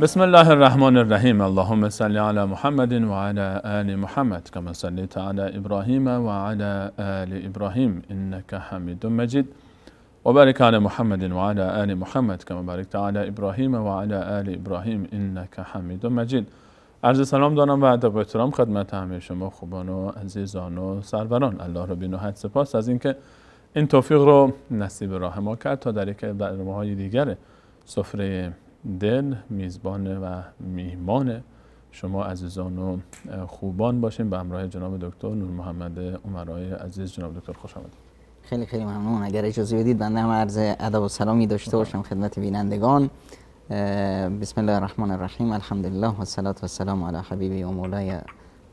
بسم الله الرحمن الرحیم. اللهم صل علی محمد و علی آل محمد کما صلیت علی ابراهیم و علی آل ابراهیم انک حمید مجید و بارک علی محمد و علی آل محمد کما بارکت علی ابراهیم و علی آل ابراهیم انک حمید مجید. عرض سلام دارم و ادب و احترام خدمت همه شما خوبان و عزیزان و سروران. الله را بی نهایت سپاس از اینکه این توفیق رو نصیب راه ما کرد تا در یک برنامه‌های دیگر سفره دل میزبان و میهمان شما عزیزان و خوبان باشیم به همراه جناب دکتر نور محمد عمرای عزیز. جناب دکتر خوش آمدید. خیلی خیلی ممنون. اگر اجازه بدید بنده هم عرض ادب و سلامی داشته باشم خدمت بینندگان. بسم الله الرحمن الرحیم. الحمدلله و الصلاة و السلام علی حبیبی و مولای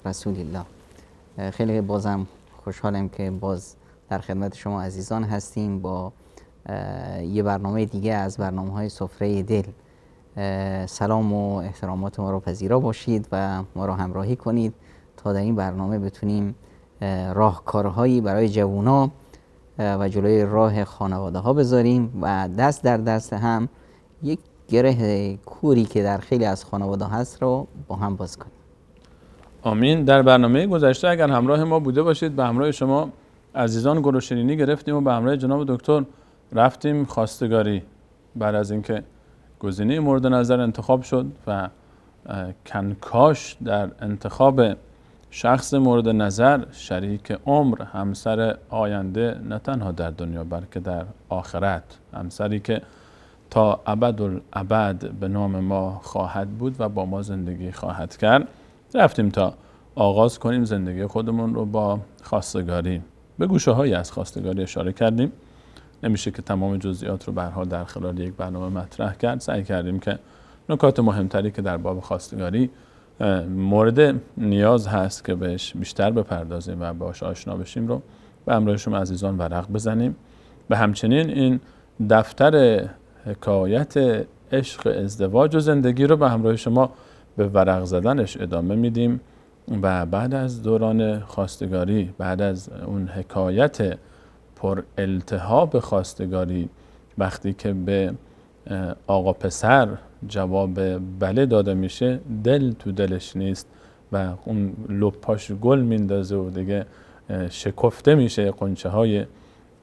رسول الله. خیلی بازم خوشحالم که باز در خدمت شما عزیزان هستیم با یه برنامه دیگه از برنامه‌های سفره دل. سلام و احترامات ما رو پذیرا باشید و ما رو همراهی کنید تا در این برنامه بتونیم راهکارهایی برای جوونا و جلوی راه خانواده ها بذاریم و دست در دست هم یک گره کوری که در خیلی از خانواده هست رو با هم باز کنیم. آمین. در برنامه گذشته اگر همراه ما بوده باشید به همراه شما عزیزان گل و شیرینی گرفتیم و به همراه جناب دکتر رفتیم خواستگاری. بعد از اینکه گزینه مورد نظر انتخاب شد و کنکاش در انتخاب شخص مورد نظر، شریک عمر، همسر آینده نه تنها در دنیا بلکه در آخرت، همسری که تا ابدالابد به نام ما خواهد بود و با ما زندگی خواهد کرد، رفتیم تا آغاز کنیم زندگی خودمون رو با خواستگاری. به گوشه هایی از خواستگاری اشاره کردیم. نمیشه که تمام جزئیات رو به هر حال در خلال یک برنامه مطرح کرد. سعی کردیم که نکات مهمتری که در باب خواستگاری مورد نیاز هست که بهش بیشتر بپردازیم و باهاش آشنا بشیم رو به همراه شما عزیزان ورق بزنیم. به همچنین این دفتر حکایت عشق ازدواج و زندگی رو به همراه شما به ورق زدنش ادامه میدیم و بعد از دوران خواستگاری، بعد از اون حکایت پر التهاب خواستگاری، وقتی که به آقا پسر جواب بله داده میشه، دل تو دلش نیست و اون لپاش گل میندازه و دیگه شکفته میشه قنچه های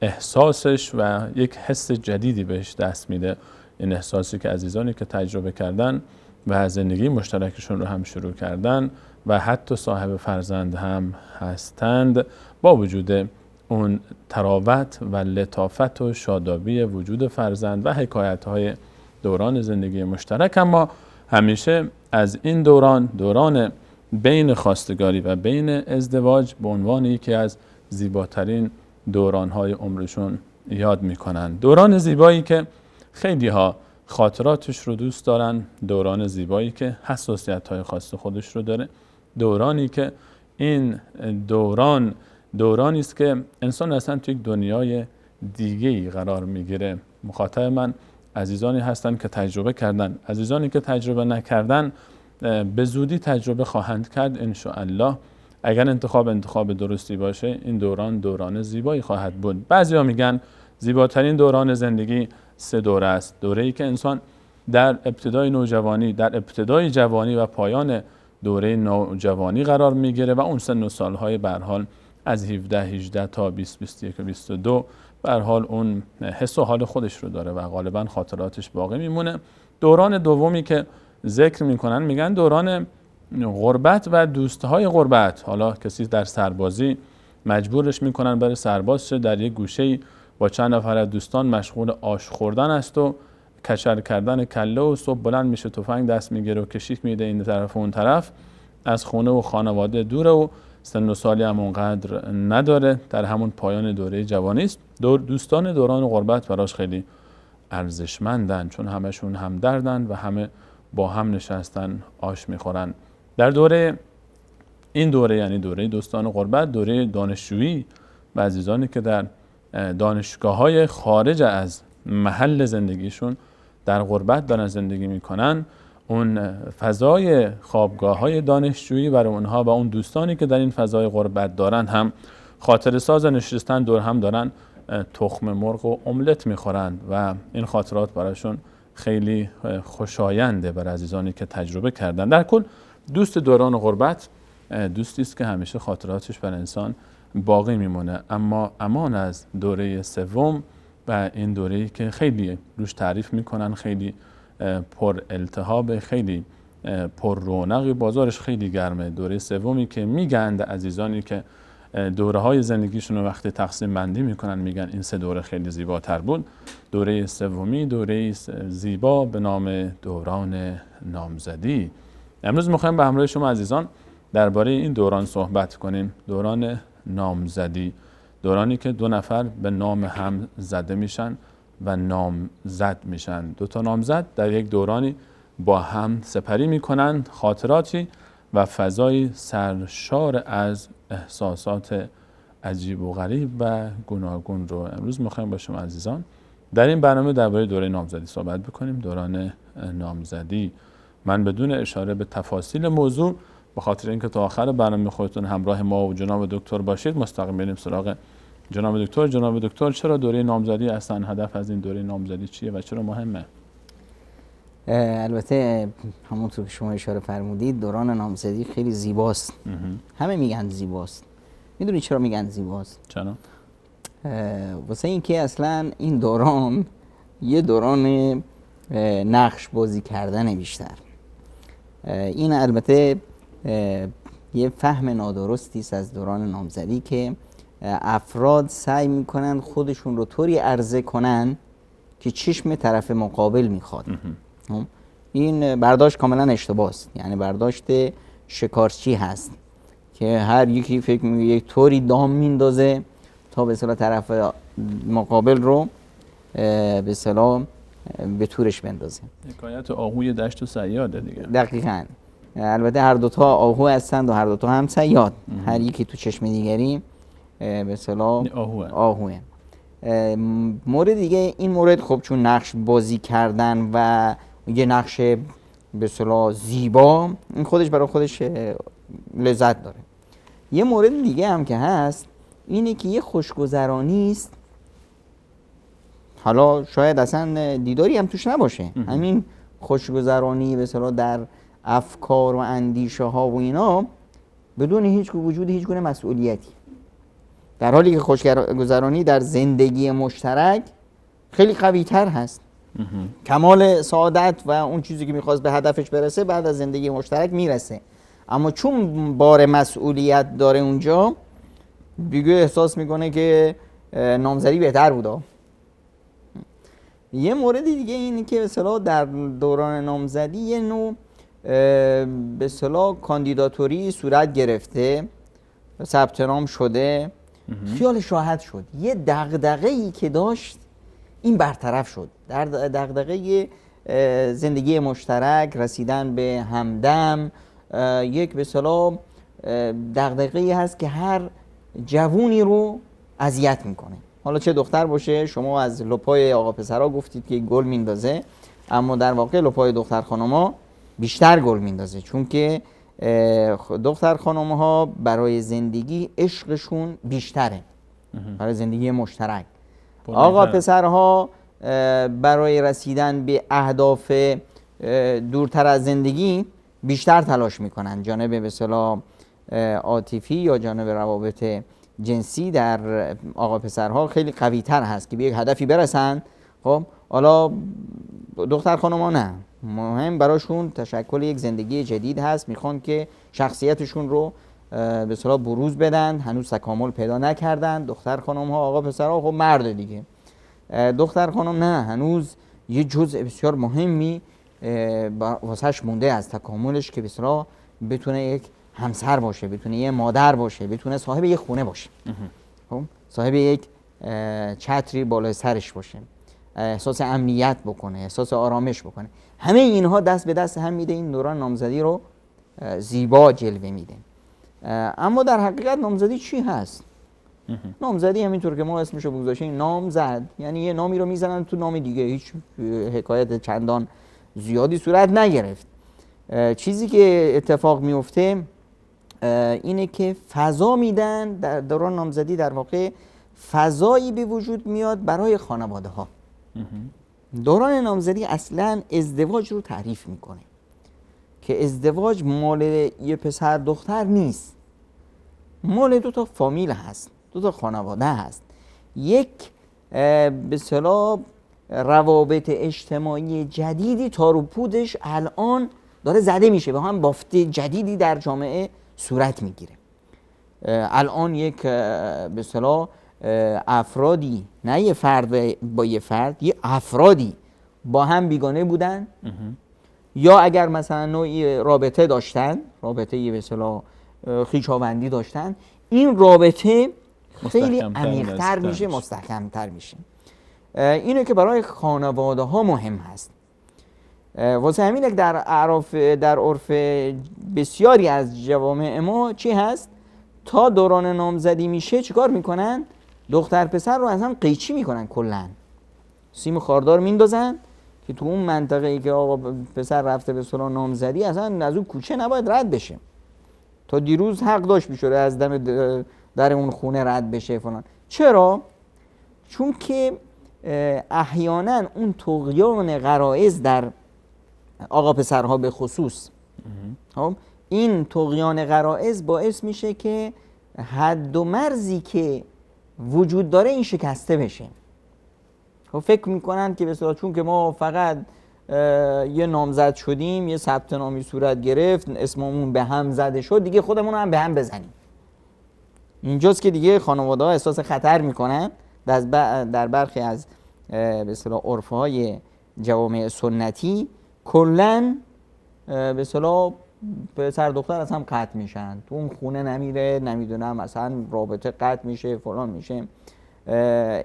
احساسش و یک حس جدیدی بهش دست میده. این احساسی که عزیزانی که تجربه کردن و زندگی مشترکشون رو هم شروع کردن و حتی صاحب فرزند هم هستند، با وجود اون تراوت و لطافت و شادابی وجود فرزند و حکایت‌های دوران زندگی مشترک، اما همیشه از این دوران بین خواستگاری و بین ازدواج به عنوان یکی از زیباترین دوران‌های عمرشون یاد می‌کنن. دوران زیبایی که خیلی ها خاطراتش رو دوست دارن، دوران زیبایی که حساسیت‌های خاص خودش رو داره، دورانی که این دورانی است که انسان اصلا توی یک دنیای دیگه‌ای قرار میگیره. مخاطب من عزیزانی هستن که تجربه کردن، عزیزانی که تجربه نکردن به زودی تجربه خواهند کرد ان شاء الله. اگر انتخاب درستی باشه این دوران زیبایی خواهد بود. بعضیا میگن زیباترین دوران زندگی 3 دوره است. دوره‌ای که انسان در ابتدای نوجوانی، در ابتدای جوانی و پایان دوره نوجوانی قرار میگیره و اون سن و سالهای به هر حال از 17 18 تا 20 21 و 22 به هر حال اون حس و حال خودش رو داره و غالبا خاطراتش باقی میمونه. دوران دومی که ذکر میکنن میگن دوران غربت و دوستهای غربت. حالا کسی در سربازی مجبورش میکنن بره سرباز شه، در یک گوشه‌ای با چند نفر از دوستان مشغول آش خوردن است و کچل کردن کله و صبح بلند میشه تفنگ دست میگیره و کشیک میده این طرف و اون طرف، از خونه و خانواده دوره و سن و سالی هم اونقدر نداره، در همون پایان دوره جوانی است. دوستان دوران غربت براش خیلی ارزشمندن چون همشون همدردن و همه با هم نشستن آش میخورن. در این دوره یعنی دوره دوستان غربت، دوره دانشجویی و عزیزانی که در دانشگاه‌های خارج از محل زندگیشون در غربت دارن زندگی میکنن، اون فضای خوابگاه‌های دانشجویی برای اونها و اون دوستانی که در این فضای غربت دارن هم خاطر ساز نشستن دور هم دارن تخم مرغ و املت میخورن و این خاطرات براشون خیلی خوشاینده برای عزیزانی که تجربه کردن. در کل دوست دوران غربت دوستی است که همیشه خاطراتش بر انسان باقی میمونه، اما امان از دوره سوم و این دوره‌ای که خیلی روش تعریف میکنن، خیلی پر التهاب، خیلی پر رونق، بازارش خیلی گرمه. دوره سومی که میگن عزیزانی که دوره های زندگیشون رو وقتی تقسیم بندی میکنن میگن این 3 دوره خیلی زیباتر بود. دوره سومی دوره زیبا به نام دوران نامزدی. امروز میخوایم به همراه شما عزیزان درباره این دوران صحبت کنیم. دوران نامزدی، دورانی که 2 نفر به نام هم زده میشن و نامزد میشن. 2 تا نامزد در یک دورانی با هم سپری میکنن خاطراتی و فضای سرشار از احساسات عجیب و غریب و گوناگون رو امروز میخوایم با شما عزیزان در این برنامه درباره دوره نامزدی صحبت بکنیم. دوران نامزدی، من بدون اشاره به تفاصیل موضوع، به خاطر اینکه تا آخر برنامه خودتون همراه ما و جناب دکتر باشید، مستقیم بریم سراغ جناب دکتر. جناب دکتر، چرا دوره نامزدی اصلا هدف از این دوره نامزدی چیه و چرا مهمه؟ البته همونطور که شما اشاره فرمودید دوران نامزدی خیلی زیباست. همه میگن زیباست. میدونی چرا میگن زیباست؟ چرا؟ واسه اینکه اصلا این دوران یه دوران نقش بازی کردن بیشتر. این البته یه فهم نادرستی است از دوران نامزدی که افراد سعی میکنن خودشون رو طوری عرضه کنن که چشم طرف مقابل میخواد. این برداشت کاملا اشتباه است. یعنی برداشت شکارچی هست که هر یکی فکر میکنه یک طوری دام میندازه تا به اصطلاح طرف مقابل رو به اصطلاح به تورش بندازه. حکایت آهوی دشت و صیاده دیگه. دقیقاً. البته هر دوتا آهو هستند و هر دوتا هم صیاد. هر یکی تو چشم دیگری به اصطلاح آهوه. مورد دیگه، این مورد خب چون نقش بازی کردن و یه نقش به اصطلاح زیبا، این خودش برای خودش لذت داره. یه مورد دیگه هم که هست اینه که یه خوشگذرانی است، حالا شاید اصلا دیداری هم توش نباشه، همین خوشگذرانی به اصطلاح در افکار و اندیشه ها و اینا بدون هیچ وجود هیچ گونه مسئولیتی، در حالی که خوشگذرانی در زندگی مشترک خیلی قوی تر هست. کمال سعادت و اون چیزی که میخواست به هدفش برسه بعد از زندگی مشترک میرسه، اما چون بار مسئولیت داره اونجا دیگه احساس میکنه که نامزدی بهتر بوده. یه مورد دیگه اینه که به اصطلاح در دوران نامزدی یه نوع به اصطلاح کاندیداتوری صورت گرفته، ثبت نام شده، خیالش راحت شد، یه دغدغه‌ای که داشت این برطرف شد. در دغدغه زندگی مشترک، رسیدن به همدم، یک به اصطلاح دغدغه‌ای هست که هر جوونی رو اذیت میکنه. حالا چه دختر باشه، شما از لپای آقا پسرها گفتید که گل میندازه، اما در واقع لپای دختر خانم‌ها بیشتر گل میندازه، چون که دختر خانم‌ها برای زندگی عشقشون بیشتره، برای زندگی مشترک. آقا پسرها برای رسیدن به اهداف دورتر از زندگی بیشتر تلاش میکنن. جانب به اصطلاح عاطفی یا جانب روابط جنسی در آقا پسرها خیلی قوی تر هست که به یک هدفی برسن. خب حالا دختر خانم‌ها نه، مهم براشون تشکل یک زندگی جدید هست، میخوان که شخصیتشون رو به اصطلاح بروز بدن، هنوز تکامل پیدا نکردن. دختر خانم‌ها، آقا پسرها خب مرد دیگه. دختر خانم نه، هنوز یه جزء بسیار مهمی واسهش مونده از تکاملش که به اصطلاح بتونه یک همسر باشه، بتونه یه مادر باشه، بتونه صاحب یک خونه باشه، خب صاحب یک چتری بالای سرش باشه، احساس امنیت بکنه، احساس آرامش بکنه. همه اینها دست به دست هم میده، این دوران نامزدی رو زیبا جلوه میده. اما در حقیقت نامزدی چی هست؟ نامزدی همینطور که ما اسمشو گذاشتیم نامزد، یعنی یه نامی رو میزنن تو نام دیگه، هیچ حکایت چندان زیادی صورت نگرفت. چیزی که اتفاق میفته اینه که فضا میدن در دوران نامزدی، در واقع فضایی به وجود میاد برای خانواده ها. دوران نامزدی اصلا ازدواج رو تعریف میکنه که ازدواج مال یه پسر دختر نیست، مال دو تا فامیل هست، دو تا خانواده هست. یک به اصطلاح روابط اجتماعی جدیدی تار و پودش الان داره زده میشه و هم بافت جدیدی در جامعه صورت میگیره. الان یک به اصطلاح افرادی، نه یه فرد با یه فرد، یه افرادی با هم بیگانه بودن یا اگر مثلا نوعی رابطه داشتن، رابطه به اصطلاح خویشاوندی داشتن، این رابطه خیلی عمیق‌تر میشه، مستحکم‌تر میشه. اینه که برای خانواده ها مهم هست. واسه همینه که در عرف بسیاری از جوامع ما چی هست؟ تا دوران نامزدی میشه چیکار میکنن؟ دختر پسر رو از هم قیچی میکنن، کلن سیم خاردار میندازن که تو اون منطقه ای که آقا پسر رفته به صلاح نامزدی اصلا از اون کوچه نباید رد بشه. تا دیروز حق داشت میشوره از دم در اون خونه رد بشه فلان. چرا؟ چون که احیانا اون طغیان غرایز در آقا پسرها به خصوص، این طغیان غرایز باعث میشه که حد و مرزی که وجود داره این شکسته بشه. فکر میکنن که بسیار چون که ما فقط یه نامزد شدیم، یه ثبت نامی صورت گرفت، اسممون به هم زده شد، دیگه خودمون هم به هم بزنیم. اینجاست که دیگه خانواده ها احساس خطر میکنن در برخی از به اصطلاح عرف‌های جوامع سنتی کلاً به اصطلاح پسر دختر از هم قطع میشن، تو اون خونه نمیره، نمیدونم مثلا رابطه قطع میشه، فلان میشه.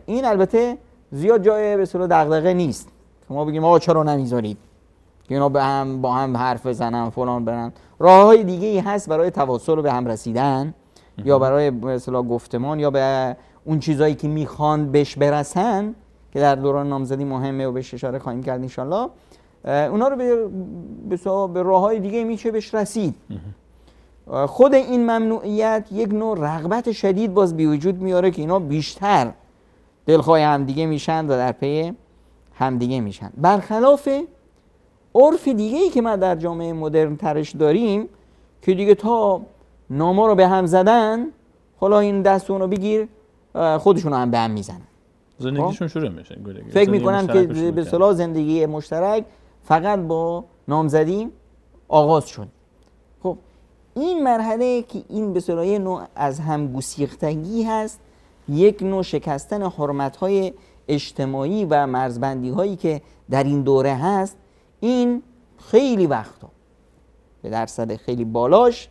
این البته زیاد جای به اصطلاح دغدغه نیست که ما بگیم آقا چرا نمیذارید که اینا با هم حرف بزنن فلان برن. راههای دیگه ای هست برای تواصل و به هم رسیدن یا برای به اصطلاح گفتمان یا به اون چیزایی که میخوان بهش برسن که در دوران نامزدی مهمه و بهش اشاره خواهیم کرد انشالله. اونا رو به راههای دیگه میشه بهش رسید. خود این ممنوعیت یک نوع رغبت شدید باز بی وجود میاره که اینا بیشتر دلخواه همدیگه میشن و در پی همدیگه میشن. برخلاف عرف دیگه ای که ما در جامعه مدرن ترش داریم که دیگه تا ناما رو به هم زدن، حالا این دست اون رو بگیر خودشون هم به هم میزنن، زندگیشون شروع میشه. فکر میکنن که به اصطلاح زندگی مشترک فقط با نامزدی آغاز شد. خب این مرحله که این به اصطلاح نوع از هم گسیختگی هست، یک نوع شکستن حرمت‌های اجتماعی و مرزبندی‌هایی که در این دوره هست، این خیلی وقتا به درصد خیلی بالاش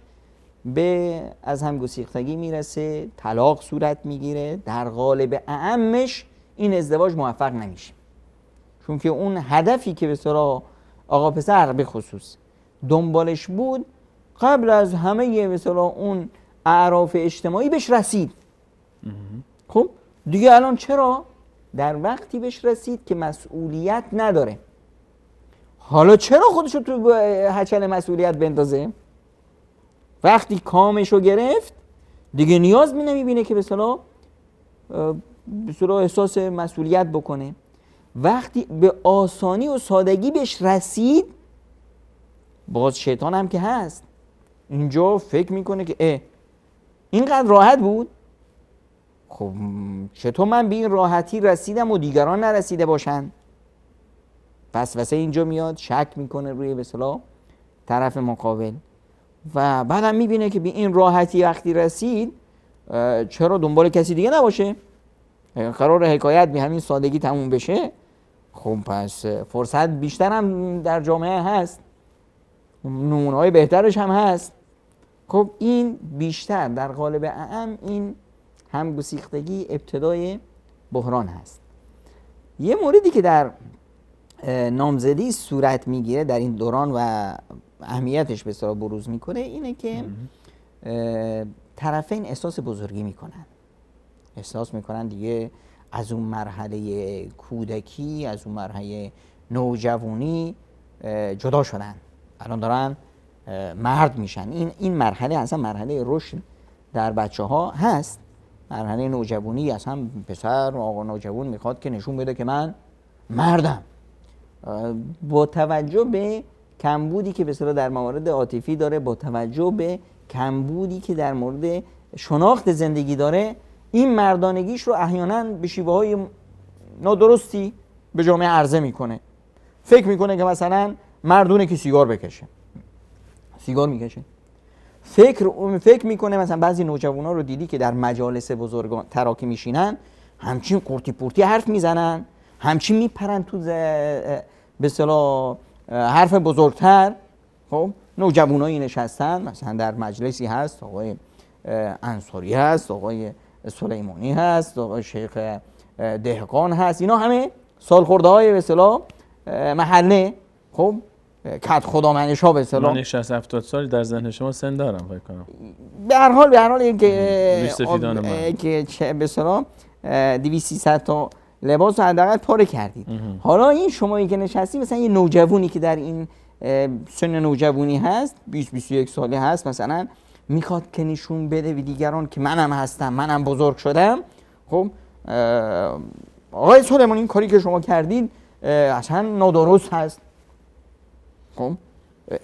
به از هم گسیختگی میرسه، طلاق صورت میگیره. در قالب اعمش این ازدواج موفق نمیشه، چون که اون هدفی که به اصطلاح آقا پسر به خصوص دنبالش بود قبل از همه به اصطلاح اون اعراف اجتماعی بهش رسید. خب دیگه الان چرا در وقتی بهش رسید که مسئولیت نداره، حالا چرا خودشو تو هچل مسئولیت بندازه؟ وقتی کامشو گرفت دیگه نیاز نمیبینه که به اصطلاح احساس مسئولیت بکنه. وقتی به آسانی و سادگی بهش رسید، باز شیطان هم که هست اینجا فکر میکنه که اینقدر راحت بود، خب چطور من به این راحتی رسیدم و دیگران نرسیده باشن؟ پس واسه اینجا میاد شک میکنه روی به اصطلاح طرف مقابل و بعدم میبینه که به این راحتی وقتی رسید چرا دنبال کسی دیگه نباشه؟ قرار حکایت به همین سادگی تموم بشه. خب پس فرصت بیشتر هم در جامعه هست، نمونه‌های بهترش هم هست. خب این بیشتر در قالب اعم این هم گسیختگی ابتدای بحران هست. یه موردی که در نامزدی صورت میگیره در این دوران و اهمیتش به اصطلاح بروز میکنه اینه که طرفین احساس بزرگی میکنن، احساس میکنن دیگه از اون مرحله کودکی، از اون مرحله نوجوانی جدا شدن، الان دارن مرد میشن. این مرحله اصلا مرحله رشد در بچه ها هست. مرحله نوجوانی اصلا پسر و آقا نوجوان میخواد که نشون بده که من مردم، با توجه به کمبودی که به اصطلاح در موارد عاطفی داره، با توجه به کمبودی که در مورد شناخت زندگی داره، این مردانگیش رو احیانا به شیوه‌های نادرستی به جامعه عرضه میکنه. فکر میکنه که مثلا مردونه که سیگار بکشه، سیگار میکشه. فکر میکنه مثلا بعضی نوجوانا رو دیدی که در مجالس بزرگان تراکی میشینن، همچین قورتی پورتی حرف میزنن، همچین میپرن تو به اصطلاح حرف بزرگتر. خب نوجوانایی نشستن، مثلا در مجلسی هست آقای انصاری هست، آقای سلیمانی هست، آقای شیخ دهقان هست، اینا همه سالخورده‌های به اصطلاح محله. خب کد خدامنشا به اصطلاح من 60 70 سال در ذهن شما سن دارم فکر کنم. به هر حال اینکه ریش‌سفیدان من که به اصطلاح 200 300 تا لباس رو حداقل پاره کردید. حالا این شمایی که نشستی، مثلا یه نوجوانی که در این سن نوجوانی هست، 20 21 ساله هست، مثلا میخواد که نشون بده به دیگران که منم هستم، منم بزرگ شدم. خب آقای سلیمانی این کاری که شما کردید اصلا نادرست هست. خب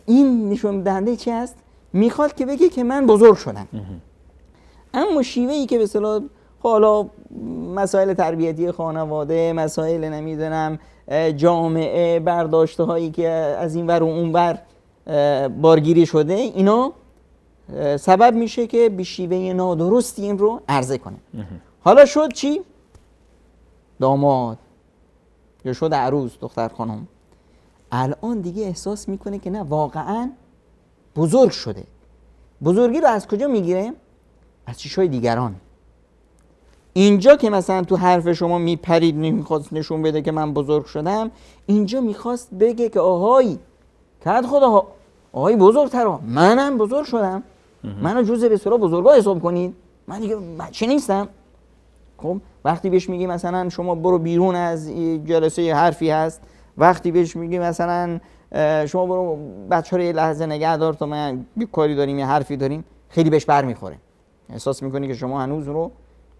این نشون دهنده چی هست؟ میخواد که بگه که من بزرگ شدم. اما شیوهی که به اصطلاح حالا مسائل تربیتی خانواده، مسائل نمیدونم جامعه، برداشته هایی که از این ور و اون ور بارگیری شده، اینا سبب میشه که به شیوه نادرستی این رو عرضه کنه. حالا شد چی؟ داماد یا شد عروس، دختر خانم، الان دیگه احساس میکنه که نه، واقعا بزرگ شده. بزرگی رو از کجا میگیره؟ از چشای دیگران. اینجا که مثلا تو حرف شما میپرید، میخواست نشون بده که من بزرگ شدم، اینجا میخواست بگه که آهای کد خدا، آهای بزرگترا، منم بزرگ شدم، منو جزء به اصطلاح بزرگا حساب کنید، من دیگه بچه نیستم. خب وقتی بهش میگی مثلا شما برو بیرون از جلسه حرفی هست، وقتی بهش میگی مثلا شما برو بچه‌ها رو یه لحظه نگه دار تا من کاری داریم یا حرفی داریم، خیلی بهش برمیخوره. احساس میکنی که شما هنوز رو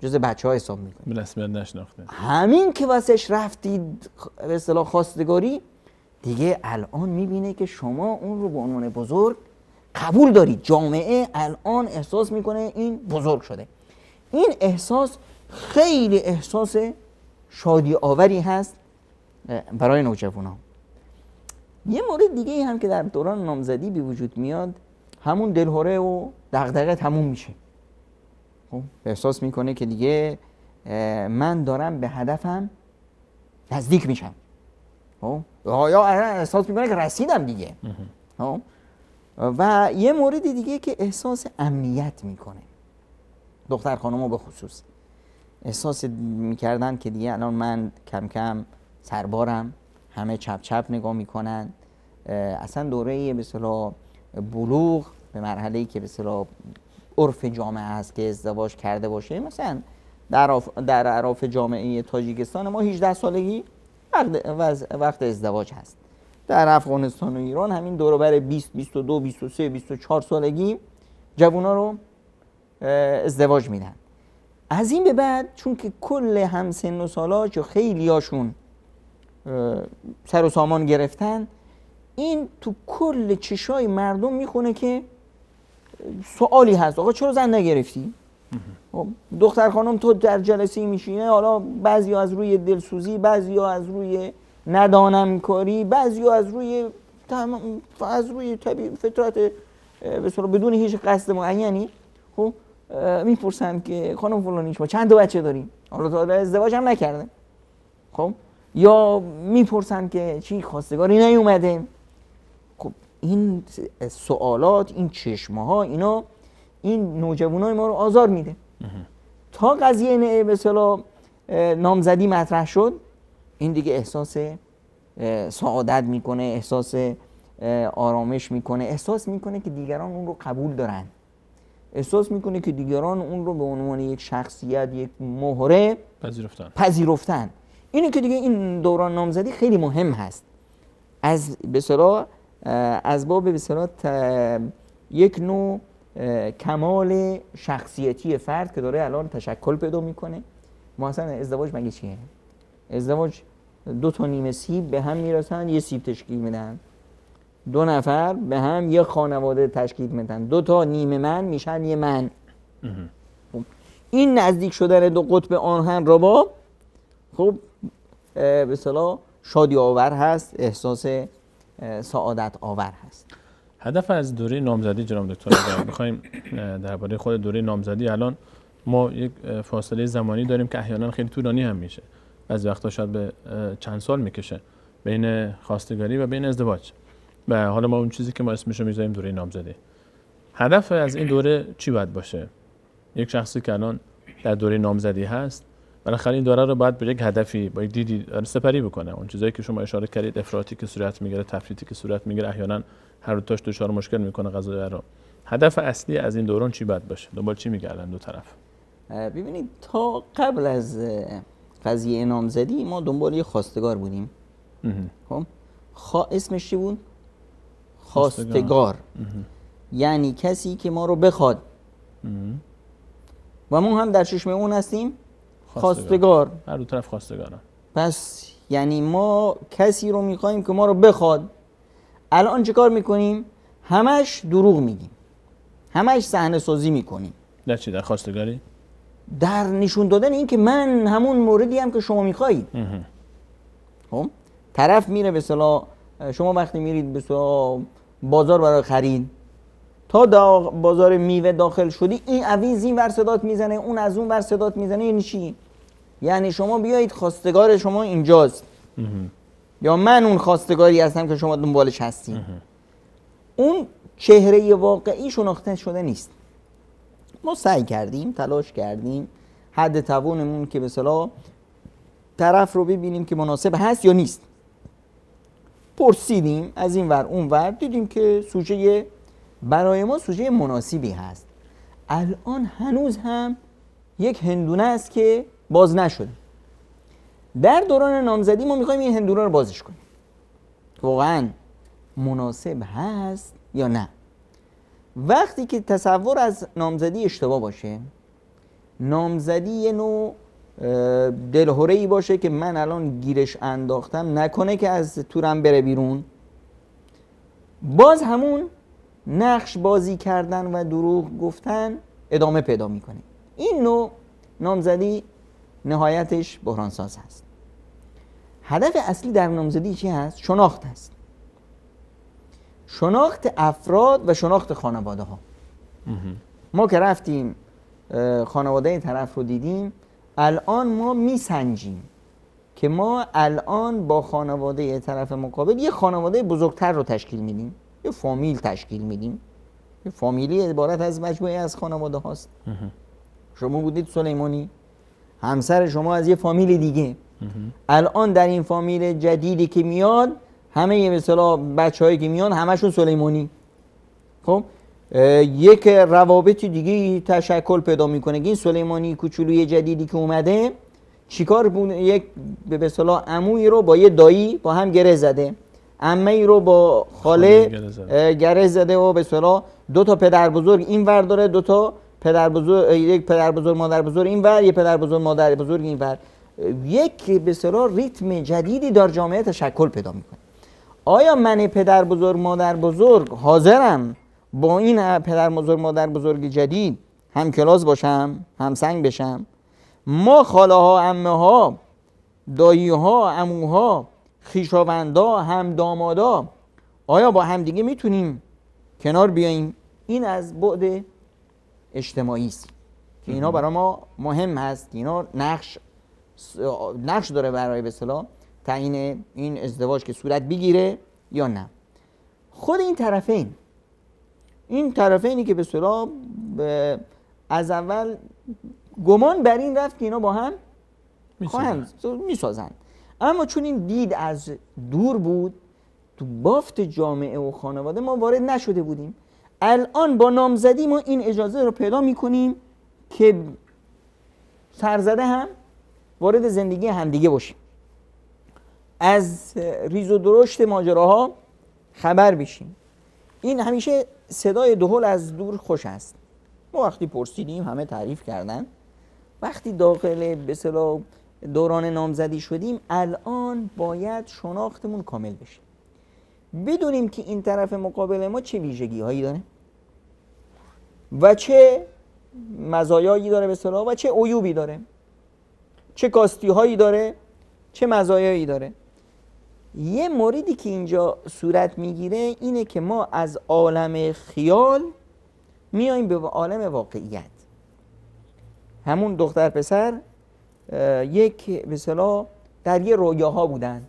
جزء بچه‌ها حساب میکنید، به رسمیت نشناخته. همین که واسش رفتید به اصطلاح خواستگاری، دیگه الان میبینه که شما اون رو به عنوان بزرگ قبول دارید. جامعه الان احساس میکنه این بزرگ شده. این احساس خیلی احساس شادی آوری هست برای نوجوانان. یه مورد دیگه هم که در دوران نامزدی به وجود میاد، همون دلهره و دغدغه تموم میشه. خب احساس میکنه که دیگه من دارم به هدفم نزدیک میشم. خب یا احساس میکنه که رسیدم دیگه. خب و یه مورد دیگه که احساس امنیت میکنه، دختر خانم‌ها به خصوص احساس میکردن که دیگه الان من کم کم سربارم، همه چپ چپ نگاه میکنن. اصلا دوره به اصطلاح بلوغ به مرحله‌ای که به اصطلاح عرف جامعه است که ازدواج کرده باشه، مثلا در اعراف جامعه تاجیکستان ما 18 سالگی وقت ازدواج هست. در افغانستان و ایران همین دور و بر 20 22 23 24 سالگی جوونا رو ازدواج میدن. از این به بعد چون که کل همسن و سالا که خیلی هاشون سر و سامان گرفتن، این تو کل چشای مردم میخونه که سوالی هست، آقا چرا زن نگرفتی؟ دختر خانم تو در جلسه میشینه، حالا بعضی از روی دلسوزی، بعضی از روی ندانم کاری، بعضی از روی طبیعی فطرت بدون هیچ قصد معینی، خب میپرسن که خانم فلانی شما چند تا بچه داریم؟ حالا تا ازدواج هم نکرده. خب یا میپرسن که چی خواستگاری نیومده؟ خب این سوالات، این چشمه ها، اینا این نوجوانای ما رو آزار میده. تا قضیه به اصطلاح نامزدی مطرح شد، این دیگه احساس سعادت میکنه، احساس آرامش میکنه، احساس میکنه که دیگران اون رو قبول دارن، احساس میکنه که دیگران اون رو به عنوان یک شخصیت، یک مهره پذیرفتن. اینه که دیگه این دوران نامزدی خیلی مهم هست، از به اصطلاح از باب به اصطلاح یک نوع کمال شخصیتی فرد که داره الان تشکل پیدا میکنه. ما اصلا ازدواج مگه چیه؟ ازدواج 2 تا نیمه سیب به هم میرسن، یه سیب تشکیل میدن. 2 نفر به هم یه خانواده تشکیل میدن، 2 تا نیمه من میشن یه من. این نزدیک شدن 2 قطب آهن رباب خب به اصطلاح شادی آور هست، احساس سعادت آور هست. هدف از دوره نامزدی جناب دکتر، اگر بخوایم درباره خود دوره نامزدی، الان ما یک فاصله زمانی داریم که احیانا خیلی طولانی هم میشه، بعضی وقتا شاید به چند سال میکشه بین خواستگاری و بین ازدواج، و حالا ما اون چیزی که ما اسمشو میذاریم دوره نامزدی. هدف از این دوره چی باید باشه؟ یک شخصی که الان در دوره نامزدی هست، بالاخره این دوره رو باید به یک هدفی، با یک دیدی سپری بکنه. اون چیزایی که شما اشاره کردید، افراطی که صورت میگیره، تفریطی که صورت میگیره، احیانا هر دو تاش دچار مشکل میکنه قضیه رو. هدف اصلی از این دوران چی باید باشه؟ دنبال چی میگردن دو طرف؟ ببینید تا قبل از قضیه نامزدی ما دنبال یه خواستگار بودیم. خب اسمش چی بود؟ خواستگار. یعنی کسی که ما رو بخواد و ما هم در چشم اون هستیم خواستگار. هر دو طرف خواستگارن. پس یعنی ما کسی رو میخوایم که ما رو بخواد. الان چه کار میکنیم؟ همش دروغ میگیم، همش صحنه سازی میکنیم. در چی؟ در خواستگاری؟ در نشون دادن این که من همون موردی هم که شما میخواهید. خب طرف میره به اصطلاح، شما وقتی میرید به اصطلاح بازار برای خرید، تا بازار میوه داخل شدی، این عویز این ور صدات میزنه، اون از اون ور صدات میزنه. یعنی چی؟ یعنی شما بیایید خواستگار شما اینجاست، یا من اون خواستگاری هستم که شما دنبالش هستیم. اون چهره واقعی شناخته شده نیست. ما سعی کردیم، تلاش کردیم حد توانمون که به اصطلاح طرف رو ببینیم که مناسب هست یا نیست. پرسیدیم از این ور اون ور، دیدیم که سوژه برای ما سوژه مناسبی هست. الان هنوز هم یک هندونه است که باز نشده. در دوران نامزدی ما میخوایم این هندونه رو بازش کنیم. واقعا مناسب هست یا نه؟ وقتی که تصور از نامزدی اشتباه باشه، نامزدی یه نوع دلهوره‌ای باشه که من الان گیرش انداختم، نکنه که از تورم بره بیرون، باز همون نقش بازی کردن و دروغ گفتن ادامه پیدا میکنه. این نوع نامزدی نهایتش بحرانساز هست. هدف اصلی در نامزدی چی هست؟ شناخت هست. شناخت افراد و شناخت خانواده ها. ما که رفتیم خانواده طرف رو دیدیم، الان ما میسنجیم که ما الان با خانواده طرف مقابل یه خانواده بزرگتر رو تشکیل میدیم، یه فامیل تشکیل میدیم. یه فامیلی عبارت از مجموعه از خانواده هاست. شما بودید سلیمانی، همسر شما از یه فامیل دیگه. الان در این فامیل جدیدی که میاد، همه به اصطلاح بچه‌هایی که میان همشون سلیمانی. خب یک روابط دیگه تشکل پیدا میکنه. این سلیمانی کوچولوی جدیدی که اومده چیکار بود؟ یک به اصطلاح عمویی رو با یه دایی با هم گره زده، عمه‌ای رو با خاله گره زده و به اصطلاح 2 تا پدر بزرگ این ور داره، 2 تا پدر بزرگ، یک پدر بزرگ مادر بزرگ این ور، یک پدر بزرگ مادر بزرگ این ور. یک به اصطلاح ریتم جدیدی در جامعه تشکل پیدا میکنه. آیا من پدر بزرگ مادر بزرگ حاضرم با این پدر بزرگ مادر بزرگ جدید هم کلاس باشم، هم سنگ بشم؟ ما خاله ها، عمه ها، دایی ها، عموها، خویشاوندا، هم دامادا، آیا با هم دیگه میتونیم کنار بیاییم؟ این از بعد اجتماعی است که اینا برای ما مهم هست. اینا نقش داره برای به اصطلاح تعیین این ازدواج که صورت بگیره یا نه. خود این طرفینی که به اصطلاح از اول گمان بر این رفت که اینا با هم میسازن، اما چون این دید از دور بود، تو بافت جامعه و خانواده ما وارد نشده بودیم. الان با نامزدی ما این اجازه رو پیدا میکنیم که سرزده هم وارد زندگی همدیگه باشیم، از ریز و درشت ماجراها خبر بشیم. این همیشه صدای دهل از دور خوش است. ما وقتی پرسیدیم همه تعریف کردن. وقتی داخل به اصطلاح دوران نامزدی شدیم، الان باید شناختمون کامل بشه، بدونیم که این طرف مقابل ما چه ویژگی هایی داره و چه مزایایی داره به اصطلاح و چه عیوبی داره، چه کاستی هایی داره، چه مزایایی داره. یه موردی که اینجا صورت میگیره اینه که ما از عالم خیال میایم به عالم واقعیت. همون دختر پسر یک به اصطلاح در یه رویاها بودن.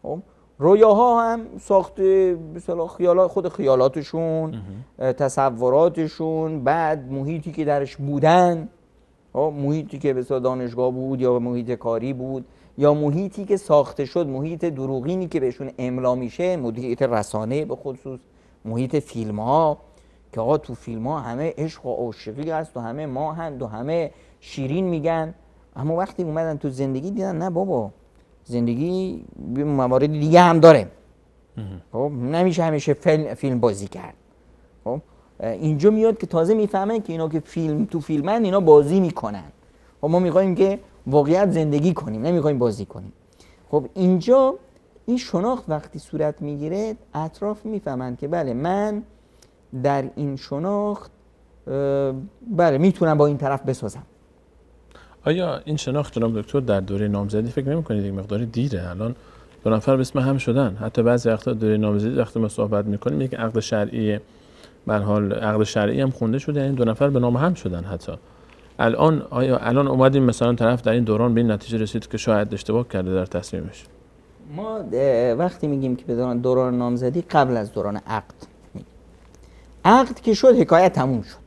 خب رویاها هم ساخته به اصطلاح خیالات، خود خیالاتشون، تصوراتشون، بعد محیطی که درش بودن، محیطی که به اصطلاح دانشگاه بود یا محیط کاری بود یا محیطی که ساخته شد، محیط دروغینی که بهشون املا میشه، محیط رسانه، به خصوص محیط فیلم ها که آقا تو فیلم ها همه عشق و عاشقی هست و همه ماهند و همه شیرین میگن، اما وقتی اومدن تو زندگی دیدن نه بابا، زندگی موارد دیگه هم داره. خب نمیشه همیشه فیلم بازی کرد. خب اینجا میاد که تازه میفهمن که اینا که تو فیلمن اینا بازی میکنن. خب ما میخوایم که واقعیت زندگی کنیم، نمیخوایم بازی کنیم. خب اینجا این شناخت وقتی صورت میگیره، اطراف میفهمن که بله من در این شناخت بله میتونم با این طرف بسازم. آیا این شناخت جناب دکتر در دوره نامزدی فکر نمی‌کنید یک مقدار دیره؟ الان دو نفر به اسم هم شدن، حتی بعضی وقتا دوره نامزدی وقتی ما صحبت میکنیم یک عقد شرعی به هر حال عقد شرعی هم خونده شده، این دو نفر به نام هم شدن. حتی الان اومدیم مثلا طرف در این دوران به این نتیجه رسید که شاید اشتباه کرده در تصمیمش. ما وقتی میگیم که به دوران نامزدی قبل از دوران عقد، عقد که شد حکایت تموم شد.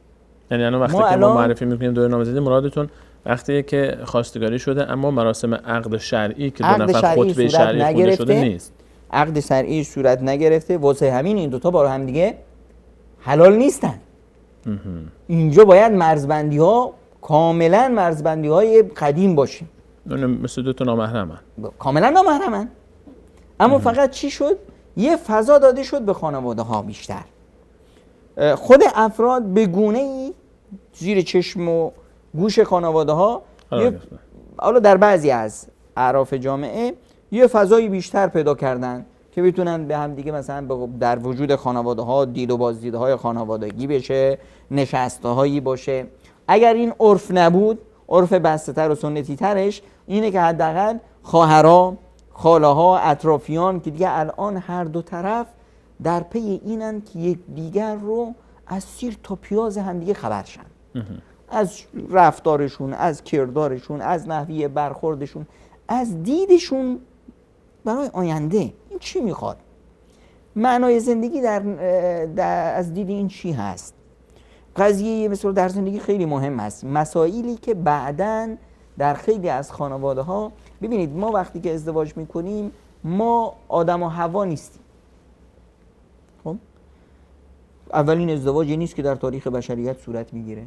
یعنی الان وقتی که ما معرفی میکنیم دوره نامزدی، مرادتون وقتی که خواستگاری شده اما مراسم عقد شرعی که دو نفر خطبه شرعی خونده شده نیست، عقد شرعی صورت نگرفته، واسه همین این دوتا با هم دیگه حلال نیستن. اینجا باید مرزبندی ها کاملا مرزبندی های قدیم باشه. مثل دو تا نامحرمن، کاملا نامحرمن. اما فقط چی شد؟ یه فضا داده شد به خانواده ها بیشتر. خود افراد به گونه ای زیر چشم و گوش خانواده ها، حالا در بعضی از اعراف جامعه یه فضایی بیشتر پیدا کردن که بتونن به هم دیگه مثلا در وجود خانواده ها دید و بازدیدهای خانوادگی بشه، نشسته هایی باشه. اگر این عرف نبود، عرف بسته تر و سنتی ترش اینه که حداقل خواهرها، خاله ها، اطرافیان که دیگه الان هر دو طرف در پی اینن که یک دیگر رو از سیر تا پیاز هم دیگه خبر شن، از رفتارشون، از کردارشون، از نحوه برخوردشون، از دیدشون برای آینده این چی میخواد، معنای زندگی از دید این چی هست. قضیه مثلا در زندگی خیلی مهم است، مسائلی که بعداً در خیلی از خانواده ها، ببینید ما وقتی که ازدواج میکنیم ما آدم و حوا نیستیم. خب اولین ازدواجی نیست که در تاریخ بشریت صورت میگیره.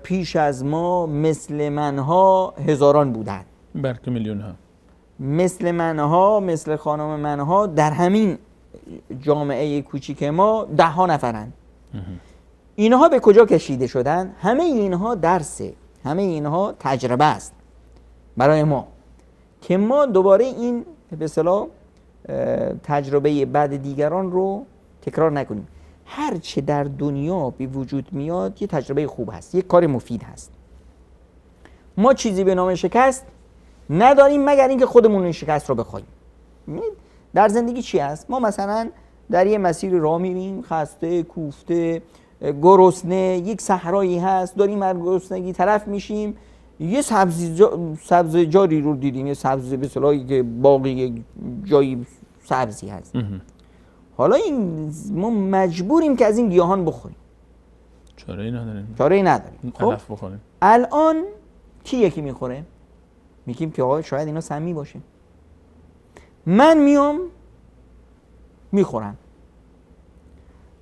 پیش از ما مثل منها هزاران بودن، بلکه میلیون ها. مثل منها، مثل خانم منها در همین جامعه کوچیک ما 10 نفرن. اینها به کجا کشیده شدن؟ همه اینها درسه، همه اینها تجربه است برای ما که ما دوباره این به اصطلاح تجربه بعد دیگران رو تکرار نکنیم. هر چه در دنیا به وجود میاد یه تجربه خوب هست، یه کار مفید هست. ما چیزی به نام شکست نداریم مگر اینکه خودمون این شکست رو بخوایم. در زندگی چی هست؟ ما مثلا در یه مسیر راه میریم، خسته، کوفته، گرسنه، یک صحرایی هست، داریم از گرسنگی طرف میشیم، یه سبزیجاری رو دیدیم، یه سبزی به اصطلاحی که باقی جایی سبزی هست. حالا ما مجبوریم که از این گیاهان بخوریم، چاره‌ای نداریم. خب الان کی یکی میخوره؟ میگیم که آقا شاید اینا سمی باشه، من میام میخورم.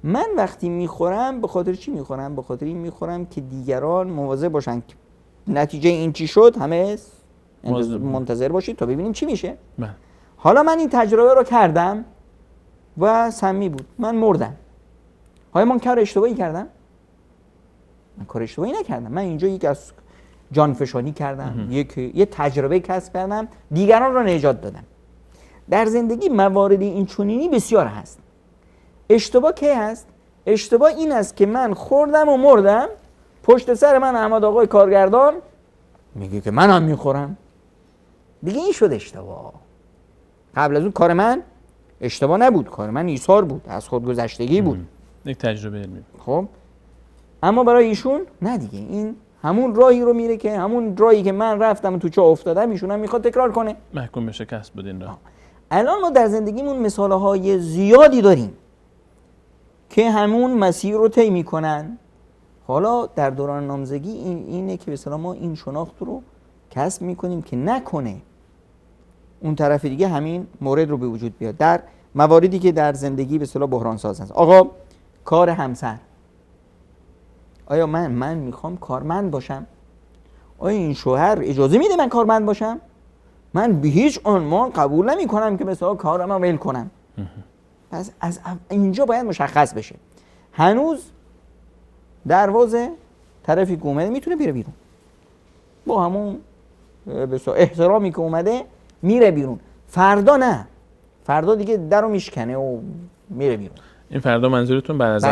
من وقتی میخورم به خاطر چی میخورم؟ به خاطر این میخورم که دیگران مواظب باشن که نتیجه این چی شد، همه منتظر باشید تا ببینیم چی میشه. حالا من این تجربه رو کردم و سمی بود، من مردم. های من کار اشتباهی کردم؟ من کار اشتباهی نکردم. من اینجا یک از جانفشانی کردم، یه تجربه کسب کردم، دیگران را نجات دادم. در زندگی موارد این چنینی بسیار هست. اشتباه کی هست؟ اشتباه این است که من خوردم و مردم، پشت سر من احمد آقای کارگردان میگه که من هم میخورم. دیگه این شد اشتباه. قبل از اون کار من اشتباه نبود، کار من ایثار بود، از خودگذشتگی بود، یک تجربه علمی. خب اما برای ایشون نه دیگه، این همون راهی رو میره که همون راهی که من رفتم تو چاه افتادم ایشون هم میخواد تکرار کنه. محکوم به شکست بود این راه. الان ما در زندگیمون مثالهای زیادی داریم که همون مسیر رو طی میکنن. حالا در دوران نامزدگی اینه که به اصطلاح ما این شناخت رو کسب میکنیم که نکنه اون طرف دیگه همین مورد رو به وجود بیاد. در مواردی که در زندگی به اصطلاح بحران ساز هست، آقا کار همسر، آیا من میخوام کارمند باشم؟ آیا این شوهر اجازه میده من کارمند باشم؟ من به هیچ عنوان قبول نمی کنم که مثلا کارم رو ول کنم. پس از اینجا باید مشخص بشه. هنوز دروازه طرفی که اومده میتونه بیره بیرون، با همون احترامی که اومده میره بیرون. فردا نه، فردا دیگه در رو میشکنه و میره بیرون. این فردا منظورتون بعد از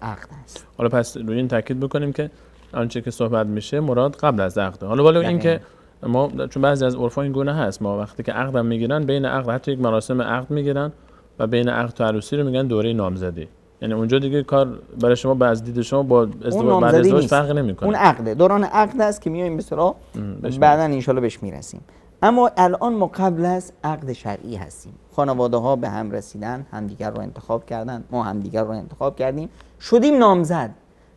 عقد است. حالا پس روی این تاکید بکنیم که آنچه که صحبت میشه مراد قبل از عقد. حالا این که ما چون بعضی از عرفا این گونه هست، ما وقتی که عقدم میگیرن، بین عقد حتی یک مراسم عقد میگیرن و بین عقد و عروسی رو میگن دوره نامزدی. یعنی اونجا دیگه کار برای شما به از دید شما با ازدواج بعد ازدواج فرق نمیکنه. اون عقده، دوران عقد است که میایم به اصطلاح بعداً ان شاءالله بهش میرسیم. اما الان ما قبل از عقد شرعی هستیم. خانواده ها به هم رسیدن، همدیگر رو انتخاب کردن، ما همدیگر رو انتخاب کردیم، شدیم نامزد.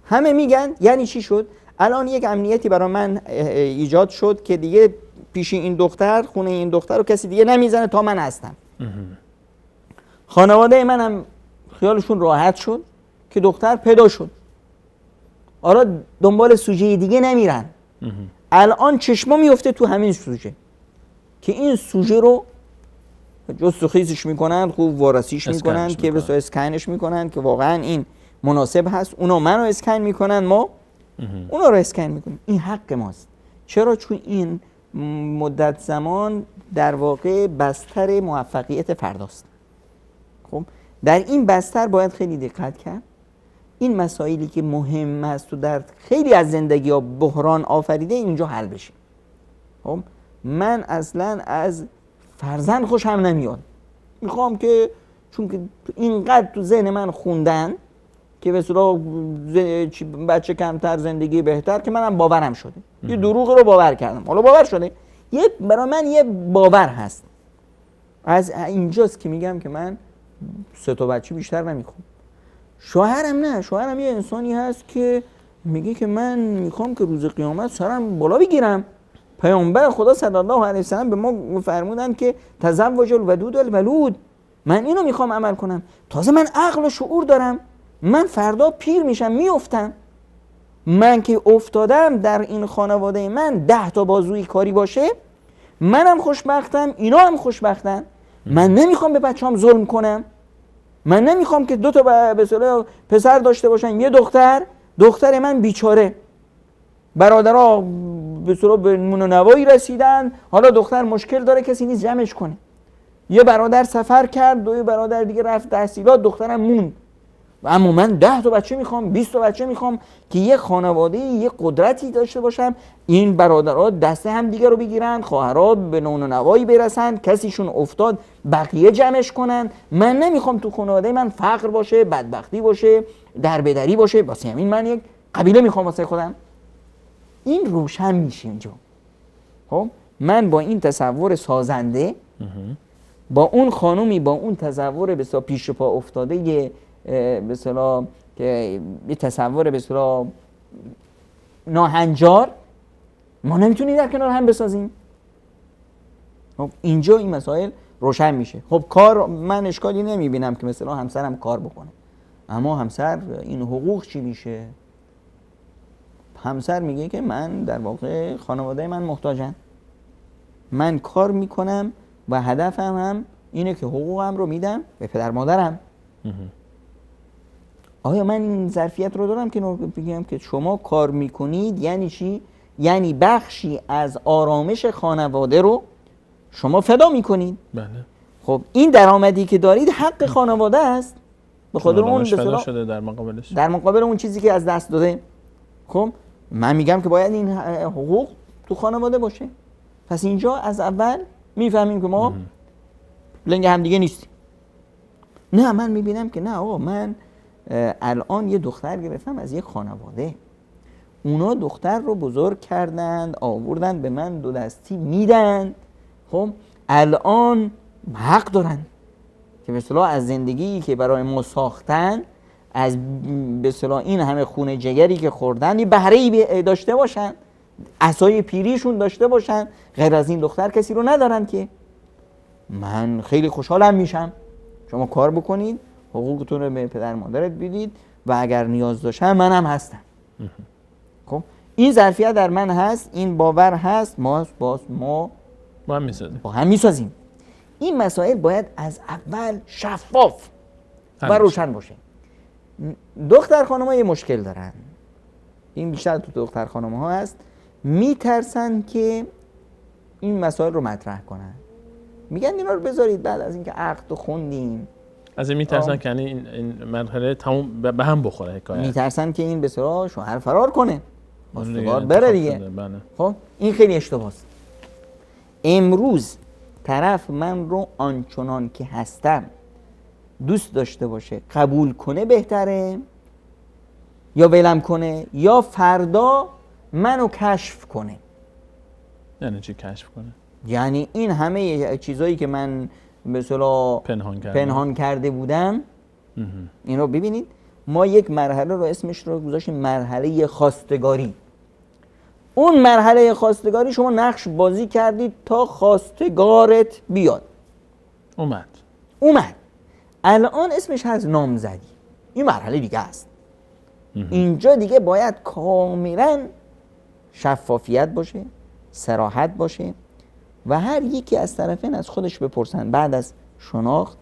همه میگن یعنی چی شد؟ الان یک امنیتی برای من ایجاد شد که دیگه پیش این دختر، خونه این دختر رو کسی دیگه نمیزنه تا من هستم. خانواده من هم خیالشون راحت شد که دختر پیدا شد. آره دنبال سوژه دیگه نمیرن. الان چشما میفته تو همین سوژه که این سوژه رو جست و خیزش میکنن، خوب وارسیش میکنن که بسو اسکنش میکنن که واقعا این مناسب هست. اونا منو اسکن میکنن، ما اونا رو اسکن میکنیم. این حق ماست. چرا؟ چون این مدت زمان در واقع بستر موفقیت فرداست. خب در این بستر باید خیلی دقت کرد. این مسائلی که مهم است و در خیلی از زندگی ها بحران آفریده اینجا حل بشه. خب من اصلا از فرزند خوشم نمیاد. میخوام که چون که اینقدر تو ذهن من خوندن که به اصطلاح بچه کمتر زندگی بهتر، که منم باورم شده. یه دروغ رو باور کردم، حالا باور شده. برای من یه باور هست. از اینجاست که میگم که من 3 تا بچه بیشتر نمیخوام. شوهرم نه، شوهرم یه انسانی هست که میگه که من میخوام که روز قیامت سرم بالا بگیرم. پیامبر خدا صلی الله علیه وسلم به ما فرمودن که تزوج الودود الولود. من اینو میخوام عمل کنم. تازه من عقل و شعور دارم. من فردا پیر میشم، میافتم. من که افتادم در این خانواده من 10 تا بازوی کاری باشه، منم خوشبختم، اینا هم خوشبختن. من نمیخوام به بچه‌ام ظلم کنم. من نمیخوام که 2 تا به اصطلاح پسر داشته باشن، یه دختر من بیچاره. برادرها به اصطلاح به نون و نوایی رسیدن، حالا دختر مشکل داره، کسی نیست جمعش کنه. یه برادر سفر کرد، 2 برادر دیگه رفت تحصیلات، دخترم موند. اما من 10 تا بچه میخوام، 20 تا بچه میخوام که یه خانواده، یه قدرتی داشته باشم. این برادرها دست هم دیگه رو بگیرن، خواهرها به نون و نوایی برسن، کسیشون افتاد بقیه جمعش کنن. من نمیخوام تو خانواده من فقر باشه، بدبختی باشه، دربدری باشه. واسه همین من یک قبیله میخوام واسه خودم. این روشن میشه اینجا. خب من با این تصور سازنده، با اون خانومی، با اون تصور بسیار پیش پا افتاده، یه به اصطلاح که یه تصور به اصطلاح ناهنجار، ما نمیتونیم در کنار هم بسازیم. خب اینجا این مسائل روشن میشه. خب کار، من اشکالی نمیبینم که مثلا همسرم کار بکنه، اما همسر این حقوق چی میشه؟ همسر میگه که من در واقع خانواده من محتاجن، من کار میکنم و هدفم هم اینه که حقوقم رو میدم به پدر مادرم. آیا من این ظرفیت رو دارم که بگم که شما کار میکنید یعنی چی؟ یعنی بخشی از آرامش خانواده رو شما فدا میکنید. بله. خب این درآمدی که دارید حق خانواده است، به خاطر اون فدا شده در مقابلش، در مقابل اون چیزی که از دست داده. خب من میگم که باید این حقوق تو خانواده باشه. پس اینجا از اول میفهمیم که ما لنگ هم دیگه نیستیم. نه من میبینم که نه آقا، من الان یه دختر گرفتم از یه خانواده، اونا دختر رو بزرگ کردند، آوردن به من دو دستی میدن. خب الان حق دارن که به اصطلاح از زندگی که برای ما ساختن، از به اصطلاح این همه خون جگری که خوردن، یه بهره‌ای داشته باشن، عصای پیریشون داشته باشن. غیر از این دختر کسی رو ندارن که. من خیلی خوشحالم میشم شما کار بکنید، حقوقتون رو به پدر مادرت بدید و اگر نیاز داشتن منم هستم. خب این ظرفیت در من هست، این باور هست، ما با هم میسازیم. این مسائل باید از اول شفاف و روشن باشه. دختر خانم‌ها یه مشکل دارن، این بیشتر تو دختر خانم‌ها هست، میترسن که این مسائل رو مطرح کنن. میگن اینا رو بذارید بعد از اینکه عقد خوندیم. از این میترسن که این مرحله تموم به هم بخوره حکایت. میترسن که این به اصطلاح شوهر فرار کنه، باستگار بره دیگه. خب این خیلی اشتباهه. امروز طرف من رو آنچنان که هستم دوست داشته باشه، قبول کنه بهتره، یا ولم کنه، یا فردا منو کشف کنه. یعنی چی کشف کنه؟ یعنی این همه چیزایی که من به اصطلاح پنهان کرده بودم، این رو ببینید. ما یک مرحله رو اسمش رو گذاشتیم مرحله خواستگاری. اون مرحله خواستگاری شما نقش بازی کردید تا خواستگارت بیاد. اومد. الان اسمش هست نامزدی. این مرحله دیگه است. اینجا دیگه باید کاملا شفافیت باشه، صراحت باشه و هر یکی از طرفین از خودش بپرسن بعد از شناخت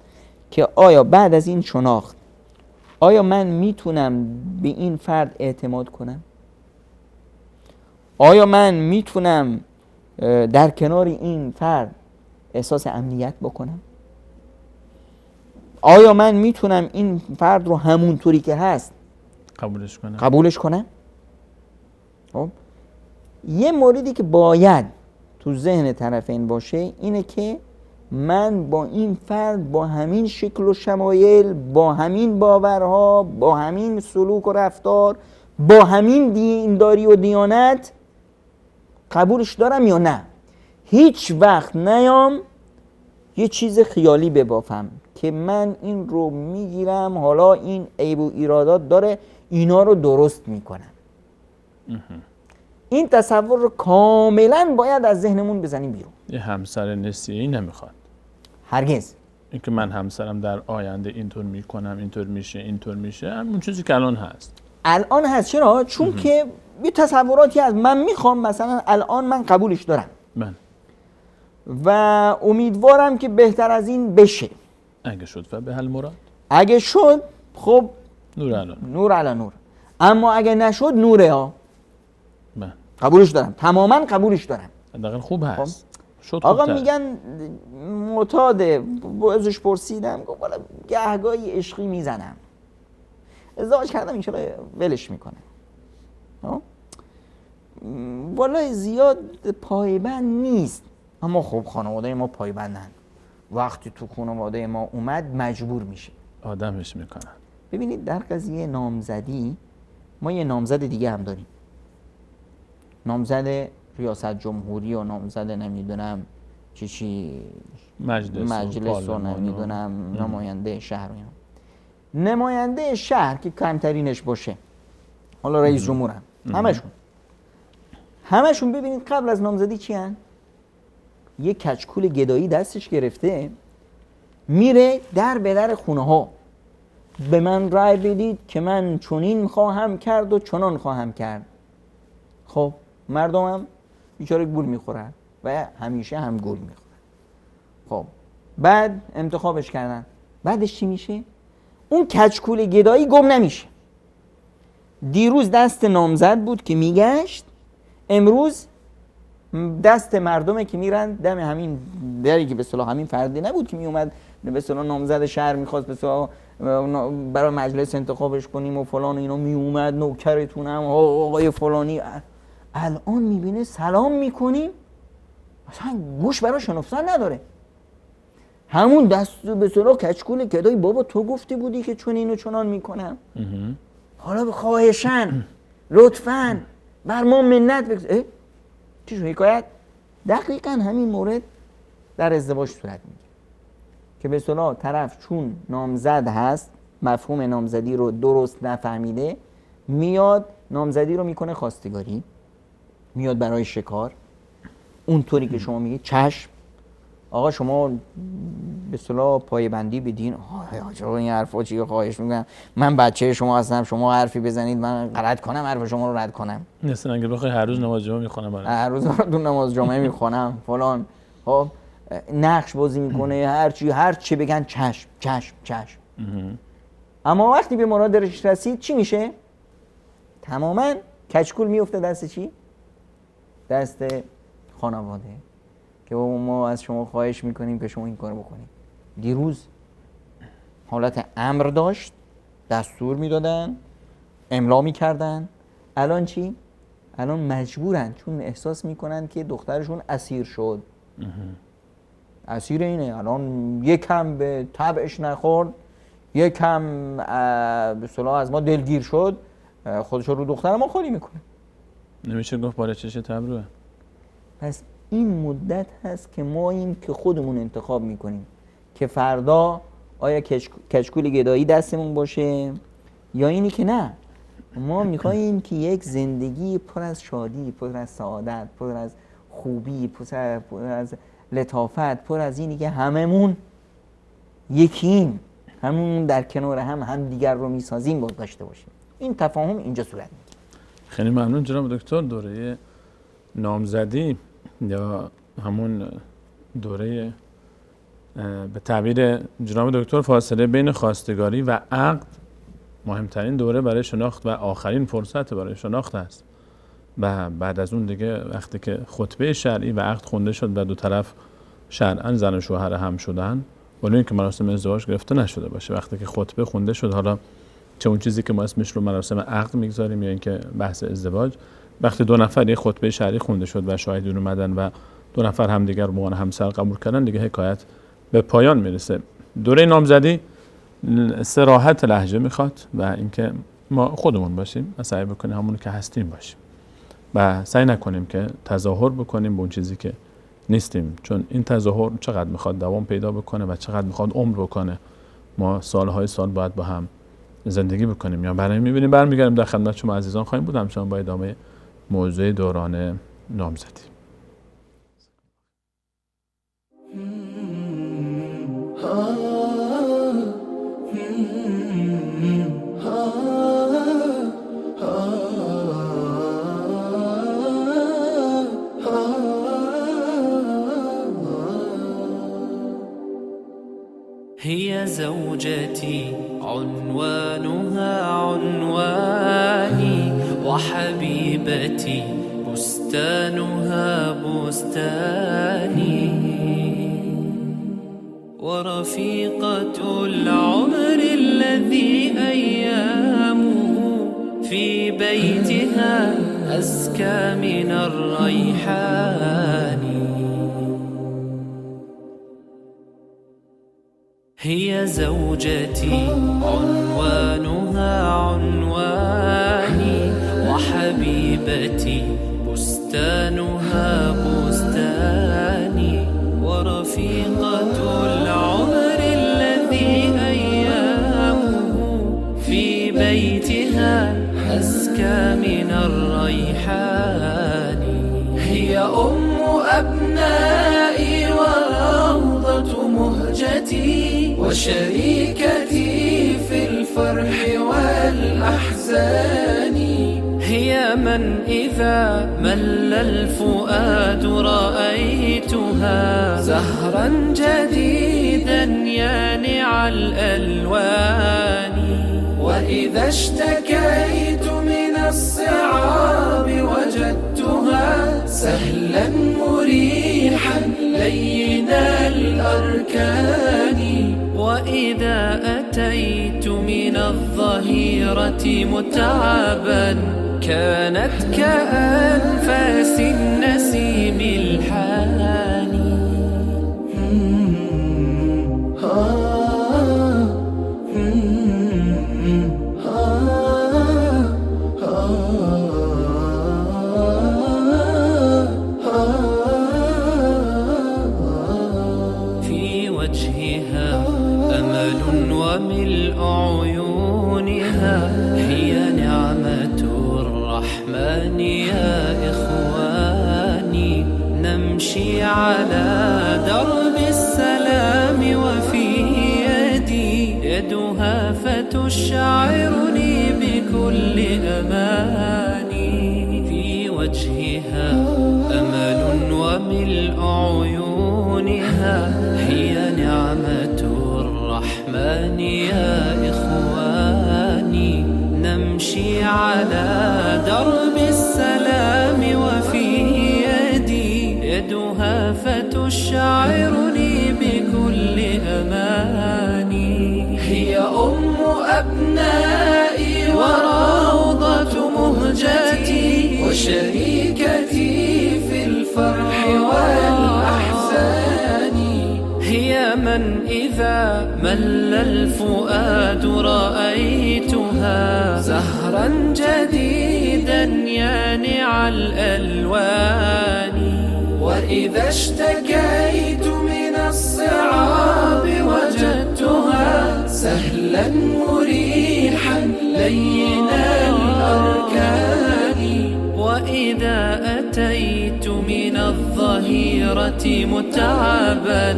که آیا بعد از این شناخت آیا من میتونم به این فرد اعتماد کنم؟ آیا من میتونم در کنار این فرد احساس امنیت بکنم؟ آیا من میتونم این فرد رو همونطوری که هست قبولش کنم؟ خب یه موردی که باید تو ذهن طرفین باشه اینه که من با این فرد با همین شکل و شمایل، با همین باورها، با همین سلوک و رفتار، با همین دینداری و دیانت قبولش دارم یا نه. هیچ وقت نیام یه چیز خیالی ببافم که من این رو میگیرم، حالا این عیب و ایرادات داره، اینا رو درست میکنم. این تصور رو کاملا باید از ذهنمون بزنیم بیرون. یه همسر نسیه‌ای نمیخواد هرگز. اینکه من همسرم در آینده اینطور میکنم، اینطور میشه، همون چیزی که الان هست. چرا؟ چون که یه تصوراتی از من میخوام مثلا الان من قبولش دارم و امیدوارم که بهتر از این بشه. اگه شد و به حل مراد. اگه شد خب نور علی نور. اما اگه نشد نوره ها. قبولش دارم، تماما قبولش دارم. حداقل خوب هست. آقا میگن معتاده، ازش پرسیدم گفت والا گهگاهی عشقی میزنم، ازدواج کردم انشالله ولش میکنه. والا زیاد پایبند نیست، اما خب خانواده ما پایبندن. وقتی تو خانواده ما اومد مجبور میشه، آدمش میکنن. ببینید در قضیه نامزدی ما یه نامزد دیگه هم داریم، نامزد ریاست جمهوری و نامزد نمیدونم چی مجلس و نمیدونم نماینده شهر. نماینده شهر که کمترینش باشه، حالا رئیس جمهور هم، همشون ببینید قبل از نامزدی چی هن؟ یه کچکول گدایی دستش گرفته میره در به در خونه ها، به من رای بدید که من چنین خواهم کرد و چنان خواهم کرد. خب مردم هم بیچاره گول میخورن و همیشه هم گول میخورن. خب بعد انتخابش کردن، بعدش چی میشه؟ اون کچکول گدایی گم نمیشه. دیروز دست نامزد بود که میگشت، امروز دست مردمه که میرن دم همین دری که به اصطلاح همین فردی نبود که میومد به اصطلاح نامزد شهر میخواست به اصطلاح برای مجلس انتخابش کنیم و فلان اینا، میومد نوکرتونم آقای فلانی، الان میبینه سلام میکنیم اصلا گوش برای شنفتن نداره. همون دست به اصطلاح کچکول کدای بابا تو گفتی بودی که چون اینو چنان میکنم، حالا به خواهشن لطفاً بر ما منت بگذار. چی شو حکایت؟ دقیقاً همین مورد در ازدواج صورت میگیره که به اصطلاح طرف چون نامزد هست مفهوم نامزدی رو درست نفهمیده، میاد نامزدی رو میکنه خواستگاری، میاد برای شکار اونطوری که شما میگید چشم آقا شما به اصطلاح پایبندی بدین. آقا این حرفا چیه؟ خواهش میکنم من بچه شما هستم، شما حرفی بزنید من رد کنم حرف شما رو رد کنم. مثلا اگه بخوای هر روز نماز جمعه میخونم هر روز نماز جمعه میخونم فلان، خب نقش بازی میکنه، هر چی بگن چشم چشم چشم. اما وقتی به مرادش رسید چی میشه؟ تماما کچکول میفته دست چی؟ دست خانواده که ما از شما خواهش میکنیم که شما این کارو بکنید. دیروز حالت امر داشت، دستور میدادن، املا میکردن، الان چی؟ الان مجبورن چون احساس میکنن که دخترشون اسیر شد. اسیر اینه الان یکم به طبعش نخورد، یکم به اصطلاح از ما دلگیر شد، خودش رو دختر ما خالی میکنه. نمیشه گفت باره چشه تبروه. پس این مدت هست که ما این که خودمون انتخاب میکنیم که فردا آیا کچکول گدایی دستمون باشه یا اینی که نه، ما میخواییم که یک زندگی پر از شادی، پر از سعادت، پر از خوبی، پر از لطافت، پر از اینی که هممون یکیم، هممون در کنار هم دیگر رو میسازیم باید داشته باشیم. این تفاهم اینجا صورت میگیره. خیلی ممنون جناب دکتر. دوره نامزدی یا همون دوره به تعبیر جناب دکتر فاصله بین خواستگاری و عقد مهمترین دوره برای شناخت و آخرین فرصت برای شناخت است و بعد از اون دیگه وقتی که خطبه شرعی و عقد خونده شد و دو طرف شرعاً زن و شوهر هم شدن، ولی اینکه مراسم ازدواج گرفته نشده باشه، وقتی که خطبه خونده شد، حالا چه اون چیزی که ما اسمش رو مراسم عقد میگذاریم یا اینکه بحث ازدواج، وقتی دو نفر یک خطبه شرعی خونده شد و شاهدین اومدن و دو نفر همدیگر رو به عنوان همسر قبول کردن، دیگه حکایت به پایان میرسه. دوره نامزدی صراحت لهجه میخواد و اینکه ما خودمون باشیم و سعی بکنیم همون که هستیم باشیم و سعی نکنیم که تظاهر بکنیم به اون چیزی که نیستیم، چون این تظاهر چقدر میخواد دوام پیدا بکنه و چقدر میخواد عمر بکنه. ما سالهای سال باید با هم زندگی بکنیم. یا برای میبینیم برمیگردیم در خدمت شما عزیزان خواهیم بود همچنان با ادامه موضوع دوران نامزدی. هي زوجتي عنوانها عنواني وحبيبتي بستانها بستاني ورفيقة العمر الذي أيامه في بيتها أزكى من الريحان هي زوجتي عنوانها عنواني وحبيبتي بستانها بستاني ورفيقة العمر الذي أيامه في بيتها أزكى من الريحان هي أم أبنائي وروضة مهجتي وشريكتي في الفرح والأحزان هي من إذا مل الفؤاد رأيتها زهرا جديدا يانع الألوان وإذا اشتكيت من الصعاب وجدتها سهلا مريحا لين الأركان. وإذا أتيت من الظهيرة متعبا كانت كأنفاس النسيم الحاني. في وجهها أمل وملء عيونها هي نعمة الرحمن يا إخواني. نمشي على درب السلام وفي يدي يدها فتشعرني بكل أماني. في وجهها أمل وملء عيونها هي نعمة الرحمن يا إخواني. نمشي على درب السلام وفي يدي يدها فتشعرني بكل أماني. هي أم أبنائي وروضة مهجتي وشريكتي في الفرح والأحزان. هي من إذا مل الفؤاد رأيتها زهرا جديدا يانع الألوان. وإذا اشتكيت من الصعاب وجدتها سهلا مريحا لين الأركان. وإذا أتيت من الظهيرة متعبا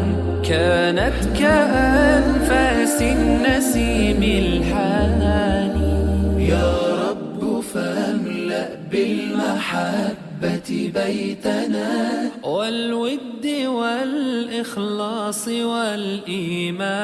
كانت كأنفاس النسيم الحاني. يا رب فاملأ بالمحبة بيتنا والود والإخلاص والإيمان.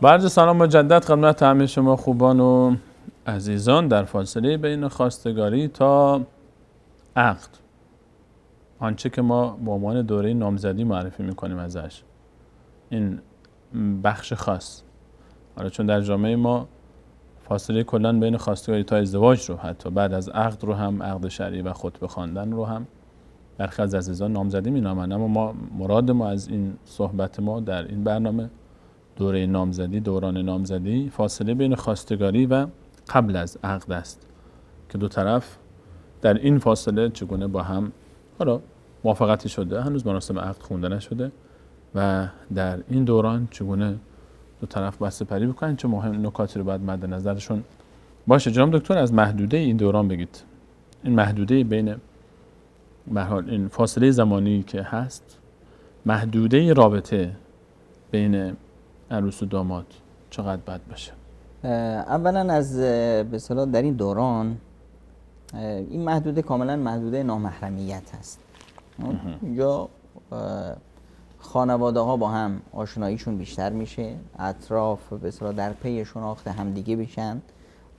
بعد سلام مجدد خدمت همه شما خوبان و عزیزان در فاصله بین خواستگاری تا عقد، آنچه که ما به عنوان دوره نامزدی معرفی میکنیم ازش، این بخش خاص. حالا چون در جامعه ما فاصله کلا بین خواستگاری تا ازدواج رو، حتی بعد از عقد رو هم، عقد شرعی و خطبه خواندن رو هم برخی از عزیزان نامزدی مینامند. اما ما مراد ما از این صحبت ما در این برنامه دوره نامزدی، دوران نامزدی، فاصله بین خواستگاری و قبل از عقد است که دو طرف در این فاصله چگونه با هم حالا موافقتی شده، هنوز مراسم عقد خونده نشده و در این دوران چگونه دو طرف بسته پری بکنن، چه مهم نکاتی رو باید مد نظرشون باشه. جناب دکتر از محدوده این دوران بگید، این محدوده بین این فاصله زمانی که هست، محدوده رابطه بین عروس و داماد چقدر باید باشه؟ اولا از به اصطلاح در این دوران این محدوده کاملا محدوده نامحرمیت هست. اینجا خانواده ها با هم آشناییشون بیشتر میشه، اطراف به اصطلاح در پی شناخت همدیگه بشن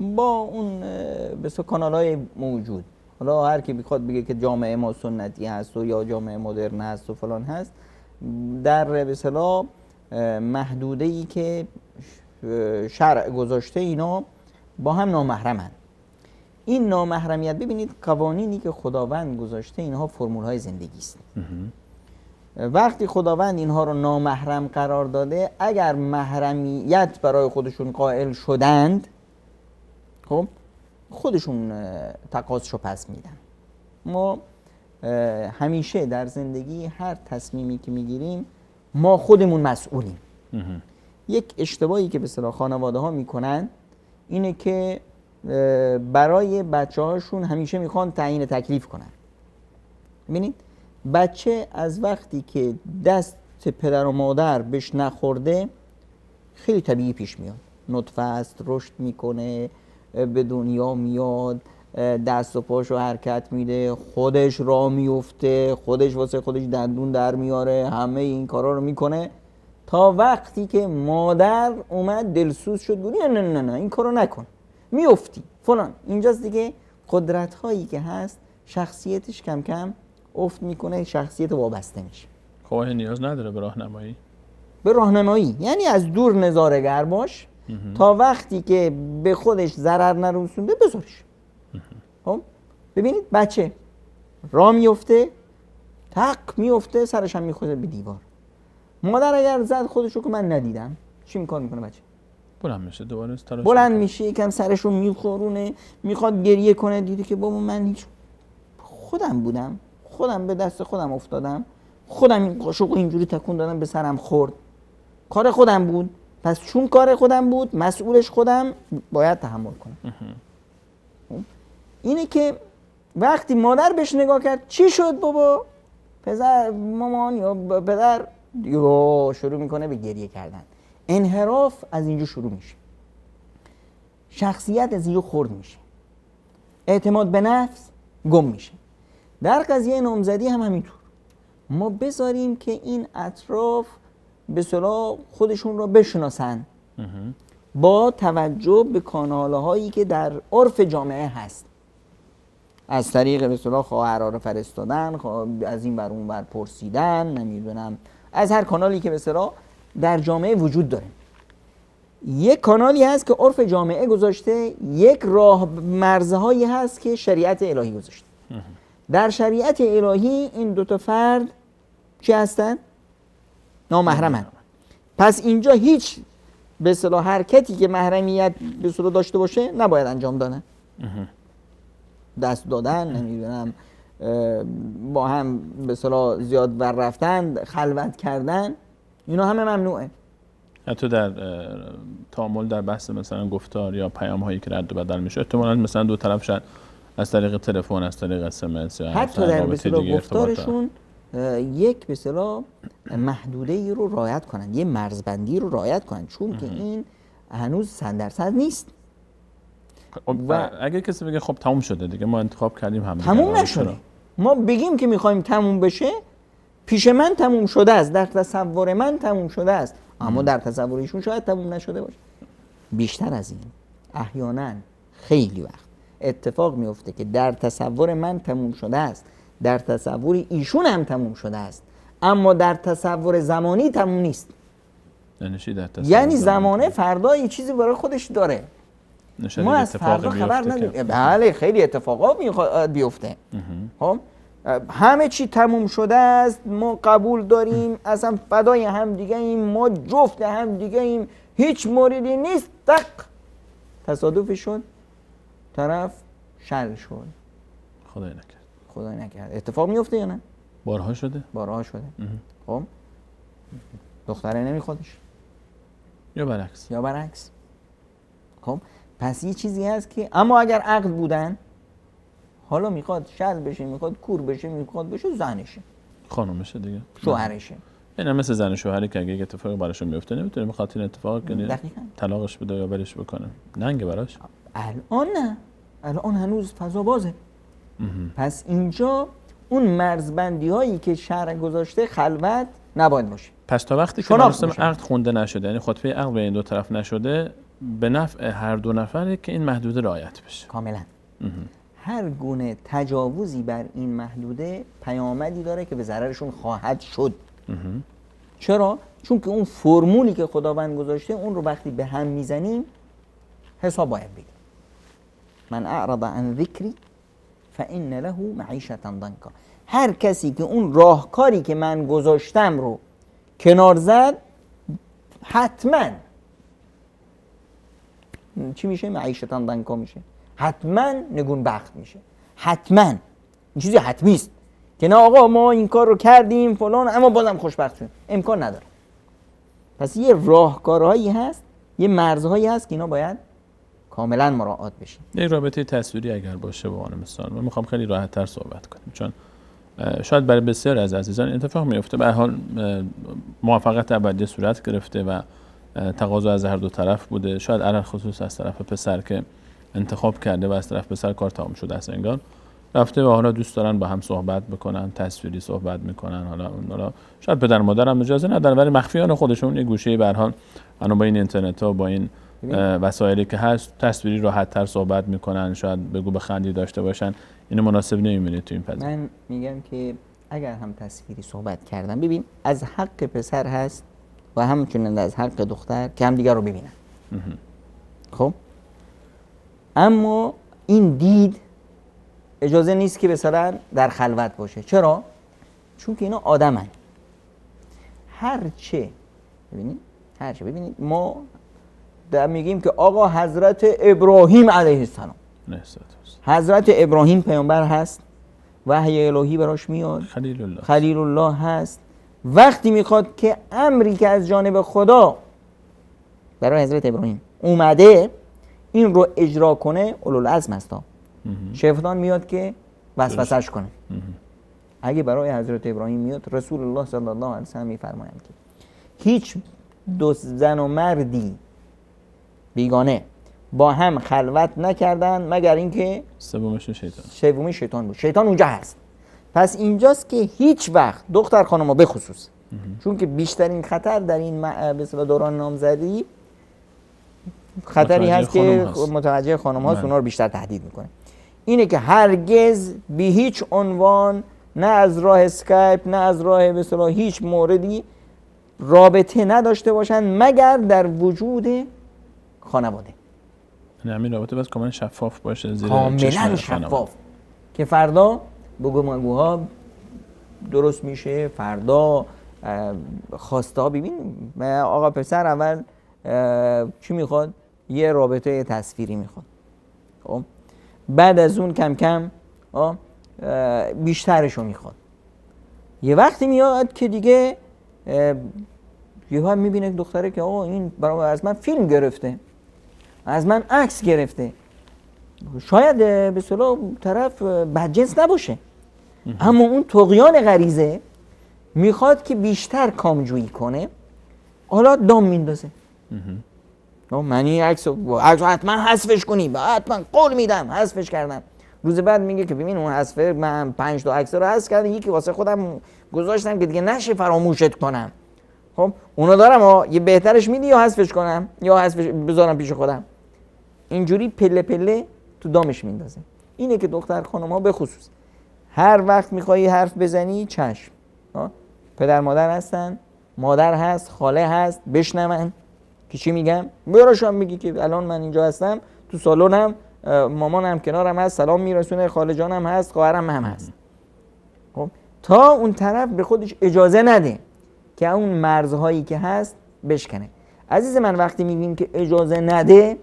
با اون به اصطلاح کانال‌های موجود. حالا هر کی بخواد بگه که جامعه ما سنتی هست و یا جامعه مدرن هست و فلان هست، در به اصطلاح محدوده‌ای که شرع گذاشته اینا با هم نامحرمن. این نامحرمیت، ببینید قوانینی که خداوند گذاشته اینها فرمول‌های زندگی است. وقتی خداوند اینها رو نامحرم قرار داده، اگر محرمیت برای خودشون قائل شدند، خب خودشون تقاضاشو پس میدن. ما همیشه در زندگی هر تصمیمی که میگیریم ما خودمون مسئولیم. یک اشتباهی که به اصطلاح خانواده ها میکنن اینه که برای بچه هاشون همیشه میخوان تعیین تکلیف کنن. ببینید بچه از وقتی که دست پدر و مادر بهش نخورده خیلی طبیعی پیش میاد، نطفه است، رشد میکنه، به دنیا میاد، دست و پاشو حرکت میده، خودش راه میفته، خودش واسه خودش دندون در میاره، همه این کارا رو میکنه تا وقتی که مادر اومد دلسوز شد گفت نه نه نه این کارو نکن، میفتی فلان. اینجاست دیگه قدرت هایی که هست شخصیتش کم کم افت میکنه، شخصیت وابسته میشه. خب نیاز نداره به راهنمایی. به راهنمایی یعنی از دور نظاره‌گر باش تا وقتی که به خودش ضرر نرسونده بذارش. خب ببینید بچه راه میفته، تق میفته، سرش هم میخوره به دیوار. مادر اگر زد خودشو که من ندیدم، چی میکنه بچه؟ بلند میشه دوباره تلاش بلند میشه، یکم سرشو میخورونه، میخواد گریه کنه، دیده که بابا من هیچ، خودم بودم، خودم به دست خودم افتادم، خودم این قاشق اینجوری تکون دادم به سرم خورد، کار خودم بود، پس چون کار خودم بود مسئولش خودم، باید تحمل کنم. اینه که وقتی مادر بهش نگاه کرد چی شد بابا؟ پدر، مامان یا پدر یا شروع میکنه به گریه کردن. انحراف از اینجا شروع میشه، شخصیت از اینجا خرد میشه، اعتماد به نفس گم میشه. در قضیه نامزدی هم همینطور. ما بذاریم که این اطراف به اصطلاح خودشون رو بشناسن با توجه به کانال‌هایی که در عرف جامعه هست، از طریق به اصطلاح خواهرها رو فرستادن، از این بر اون بر پرسیدن، نمیدونم از هر کانالی که به اصطلاح در جامعه وجود داره. یک کانالی هست که عرف جامعه گذاشته، یک راه مرزهایی هست که شریعت الهی گذاشته. در شریعت الهی این دو تا فرد چی هستن؟ نامحرمن. پس اینجا هیچ به اصطلاح حرکتی که محرمیت به اصطلاح داشته باشه نباید انجام دادن. دست دادن، نمیدونم با هم به اصطلاح زیاد ور رفتن، خلوت کردن، اینا همه ممنوعه. حتی در تعامل در بحث مثلا گفتار یا پیام هایی که رد و بدل میشه، احتمالاً مثلا دو طرف شاید از طریق تلفن، از طریق اس یا حتی در به اصطلاح گفتارشون یک به اصطلاح محدوده ای رو رعایت کنن، یه مرزبندی رو رعایت کنن، چون که این هنوز 100% نیست. و اگه کسی بگه خب تموم شده دیگه، ما انتخاب کردیم هم تموم نشده، ما بگیم که میخوایم تموم بشه، پیش من تموم شده است، در تصور من تموم شده است، اما در تصور ایشون شاید تموم نشده باشه. بیشتر از این احیانا خیلی وقت اتفاق میفته که در تصور من تموم شده است، در تصور ایشون هم تموم شده است، اما در تصور زمانی تموم نیست. یعنی زمانه فردا یه چیزی برای خودش داره، ما از فردا خبر نداریم. بله خیلی اتفاقات میخواد بیفته. خب همه چی تموم شده است، ما قبول داریم، اصلا فدای هم دیگه ایم، ما جفت هم دیگه ایم، هیچ موردی نیست، تق تصادفی شد، طرف شل شد. خدای نکرد. خدای نکرد. اتفاق میفته یا نه؟ بارها شده. بارها شده. خب دختره نمیخوادش یا برعکس. یا برعکس. خب پس یه چیزی هست که اما اگر عقد بودن، حالا میخواد شل بشه، میخواد کور بشه، میخواد بشه زنشه، خانومشه دیگه، شوهرشه. اینا مثل زن و شوهری که اگه اتفاقی براشون میفته نمیتونه بخاطر این اتفاق کنه طلاقش بده یا برش بکنه، ننگه براش. الان نه، الان هنوز فضا بازه. پس اینجا اون مرزبندی هایی که شرع گذاشته، خلوت نباید باشه. پس تا وقتی که شناخت مراسم باشه. عقد خونده نشده، یعنی خطبه عقد بین دو طرف نشده، به نفع هر دو نفره که این محدوده رعایت بشه. کاملا. هر گونه تجاوزی بر این محدوده پیامدی داره که به ضررشون خواهد شد. چرا؟ چون که اون فرمولی که خداوند گذاشته اون رو وقتی به هم میزنیم حساب باید بگیم. من اعرض عن ذکری فإن له معیشة ضنکا. هر کسی که اون راهکاری که من گذاشتم رو کنار زد، حتما چی میشه؟ معیشة ضنکا میشه، حتما نگون بخت میشه. حتما این چیزی حتمی است که نه آقا ما این کار رو کردیم فلان اما بازم خوشبخت شدیم، امکان نداره. پس یه راهکارهایی هست، یه مرزهایی هست که اینا باید کاملا مراعات بشه. یک رابطه تصویری اگر باشه به عنوان مثال، من میخوام خیلی راحت تر صحبت کنیم، چون شاید برای بسیار از عزیزان اتفاق میفته. به هر حال موافقت ابدی صورت گرفته و تقاضا از هر دو طرف بوده، شاید علل خصوص از طرف پسر که انتخاب کرده و از طرف پسر کار تمام شده است انگار، رفته و حالا دوست دارن با هم صحبت بکنن، تصویری صحبت میکنن. حالا شاید پدر مادر هم اجازه ندارن، ولی مخفیانه خودشون یه گوشه به هر حال الان با این اینترنت ها با این وسایلی که هست تصویری راحت تر صحبت میکنن، شاید بگو بخندی داشته باشن. اینو مناسب نمیبینید تو این فضا؟ من میگم که اگر هم تصویری صحبت کردن، ببین از حق پسر هست و همچنین از حق دختر که هم دیگر رو ببینن. خب اما این دید اجازه نیست که مثلا در خلوت باشه. چرا؟ چون که اینا آدمن. هرچه ببینید ما در میگیم که آقا حضرت ابراهیم علیه السلام، حضرت ابراهیم پیامبر هست، وحی الهی براش میاد، خلیل الله هست. وقتی میخواد که امری که از جانب خدا برای حضرت ابراهیم اومده این رو اجرا کنه، اولوالعزم هست. شیطان میاد که وسوسه‌اش کنه. اگه برای حضرت ابراهیم میاد، رسول الله صلی الله علیه و سلم میفرمایند که هیچ دو زن و مردی بیگانه با هم خلوت نکردن مگر اینکه سومی شیطان بود. شیطان اونجا هست. پس اینجاست که هیچ وقت دختر خانم‌ها به خصوص، چون که بیشترین خطر در این به اصطلاح دوران نامزدی خطری هست که متوجه خانم هاست، اونا رو بیشتر تهدید میکنه، اینه که هرگز به هیچ عنوان، نه از راه اسکایپ نه از راه به اصطلاح هیچ موردی رابطه نداشته باشن مگر در وجود خانواده. همین رابطه باید کاملا شفاف باشه، زیر کاملا شفاف، که فردا بگو مگوها درست میشه. فردا خواسته ها، ببین آقا پسر اول چی میخواد؟ یه رابطه تصویری میخواد. خب بعد از اون کم کم بیشترشو میخواد. یه وقتی میاد که دیگه یه هم میبینه دختره که آقا این برای از من فیلم گرفته، از من عکس گرفته. شاید به اصطلاح طرف بدجنس نباشه، اما اون طغیان غریزه میخواد که بیشتر کامجویی کنه، حالا دام میندازه. من این عکس حتما حذفش کنی، حتما قول میدم حذفش کردم. روز بعد میگه که ببین اون حذفه، من 5 تا عکس رو حذف کردم، یکی واسه خودم گذاشتم که دیگه نشه فراموشت کنم. خب اونو دارم، یه بهترش میدی یا حذفش کنم یا حذفش بذارم پیش خودم. اینجوری پله پله تو دامش میندازه. اینه که دختر خانم ها به خصوص هر وقت میخوایی حرف بزنی چشم، پدر مادر هستن، مادر هست، خاله هست، بشنون که چی میگم. براشون میگی که الان من اینجا هستم تو سالنم، مامانم کنارم هست سلام میرسونه، خاله جانم هست، خواهرم هم هست. خب تا اون طرف به خودش اجازه نده که اون مرزهایی که هست بشکنه. عزیز من وقتی میگیم که اجازه نده،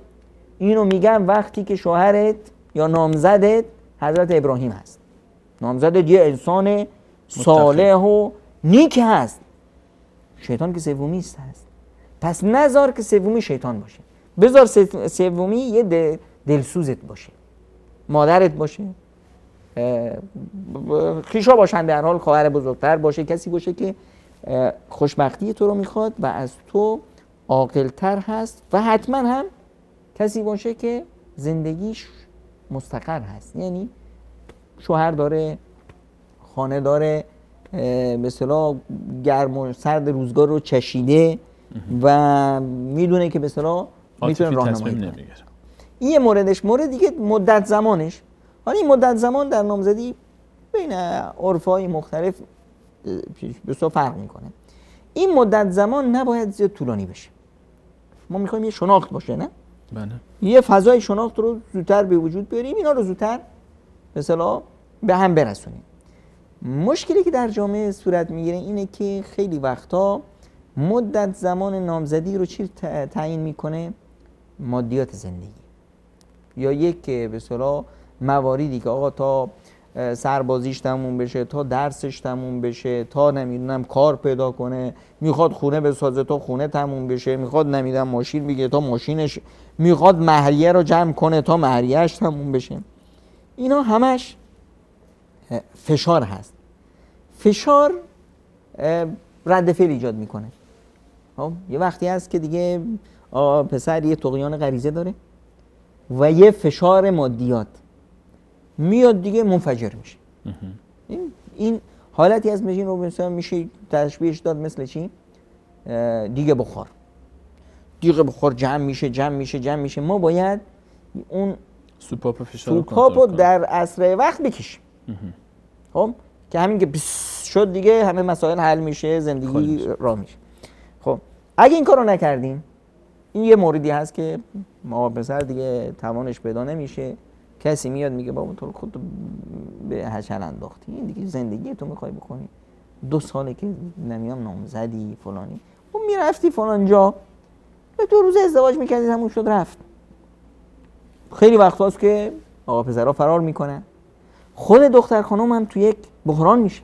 اینو میگم وقتی که شوهرت یا نامزدت حضرت ابراهیم هست، نامزدت یه انسان صالح و نیک هست، شیطان که سومی هست. پس نذار که سومی شیطان باشه، بذار سومی یه دلسوزت باشه، مادرت باشه، خیشا باشن، در حال خواهر بزرگتر باشه، کسی باشه که خوشبختی تو رو میخواد و از تو عاقل‌تر هست، و حتما هم کسی باشه که زندگیش مستقر هست، یعنی شوهر داره، خانه داره، به اصطلاح گرم و سرد روزگار رو چشیده و میدونه که به اصطلاح میتونه راهنمایی کنه. این یه موردش. مورد دیگه مدت زمانش. حالا این مدت زمان در نامزدی بین عرف‌های مختلف به اصطلاح فرق میکنه. این مدت زمان نباید زیاد طولانی بشه. ما میخوایم یه شناخت باشه، نه؟ بله. یه فضای شناخت رو زودتر به وجود بیاریم، اینا رو زودتر به اصطلاح به هم برسونیم. مشکلی که در جامعه صورت میگیره اینه که خیلی وقتا مدت زمان نامزدی رو چی تعیین میکنه؟ مادیات زندگی، یا یک به اصطلاح مواردی که آقا تا سربازیش تموم بشه، تا درسش تموم بشه، تا نمیدونم کار پیدا کنه، میخواد خونه بسازه تا خونه تموم بشه، میخواد نمیدونم ماشین بگیره تا ماشینش، میخواد مهریه رو جمع کنه تا مهریه‌اش تموم بشه. اینا همش فشار هست. فشار رد فعل ایجاد میکنه. خب یه وقتی هست که دیگه پسر یه طغیان غریزه داره و یه فشار مادیات میاد دیگه منفجر میشه. این حالتی از ماشین رو مثلا میشه تشبیهش داد مثل چی؟ دیگه بخار. دیگه بخار جمع میشه. ما باید اون سوپاپ فشار رو در اسرع وقت بکشیم. خب که همین که بس شد دیگه همه مسائل حل میشه، زندگی راه میشه. خب اگه این کارو نکردیم، این یه موردی هست که ما پسر دیگه توانش پیدا نمیشه، کسی میاد میگه بابا تو خودت به هشل انداختی، این دیگه زندگی تو میخوای بکنی، 2 ساله که نمیام نامزدی فلانی، اون میرفتی فلان جا به 2 روز ازدواج میکردی تموم شد رفت. خیلی وقت هست که آقا پسرها فرار میکنن، خود دختر خانم هم تو یک بحران میشه.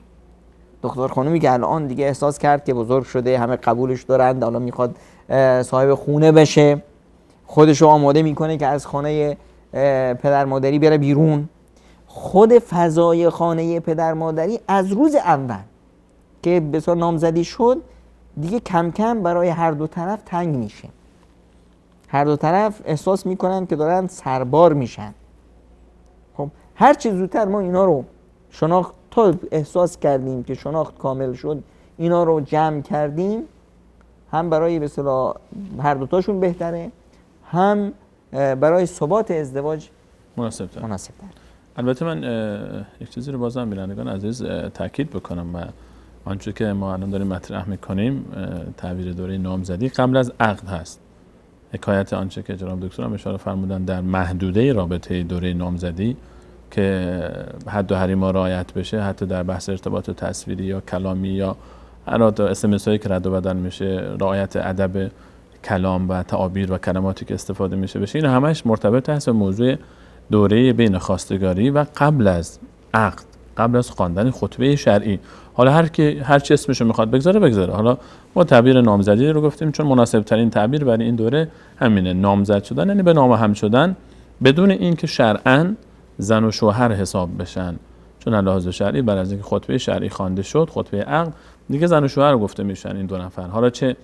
دختر خانومی که الان دیگه احساس کرد که بزرگ شده، همه قبولش دارند، حالا میخواد صاحب خونه بشه، خودش رو آماده میکنه که از خانه پدر مادری بره بیرون. خود فضای خانه پدر مادری از روز اول که بسیار نامزدی شد دیگه کم کم برای هر دو طرف تنگ میشه. هر دو طرف احساس میکنن که دارن سربار میشن. خب هر چه زودتر ما اینا رو شناخت تا احساس کردیم که شناخت کامل شد، اینا رو جمع کردیم، هم برای به اصطلاح هر دو تاشون بهتره، هم برای ثبات ازدواج مناسب تر. البته من یک چیزی رو بازم بینندگان عزیز تاکید بکنم و آنچه که ما الان داریم مطرح میکنیم تعبیر دوره نامزدی قبل از عقد هست. حکایت آنچه که جناب دکتر هم اشاره فرمودن در محدوده رابطه دوره نامزدی که حد و حریما رعایت بشه، حتی در بحث ارتباط تصویری یا کلامی یا SMS هایی که رد و بدل میشه، رعایت ادب کلام و تعابیر و کلماتی که استفاده میشه بشه، این همش مرتبط هست به موضوع دوره بین خواستگاری و قبل از عقد، قبل از خواندن خطبه شرعی. حالا هر چی اسمشو میخواد بگذاره. حالا ما تعبیر نامزدی رو گفتیم چون مناسب ترین تعبیر برای این دوره همینه، نامزد شدن، یعنی به نام هم شدن بدون اینکه شرعاً زن و شوهر حساب بشن، چون لحاظ شرعی بعد از اینکه خطبه شرعی خوانده شد، خطبه عقد، دیگه زن و شوهر گفته میشن این 2 نفر. حالا چه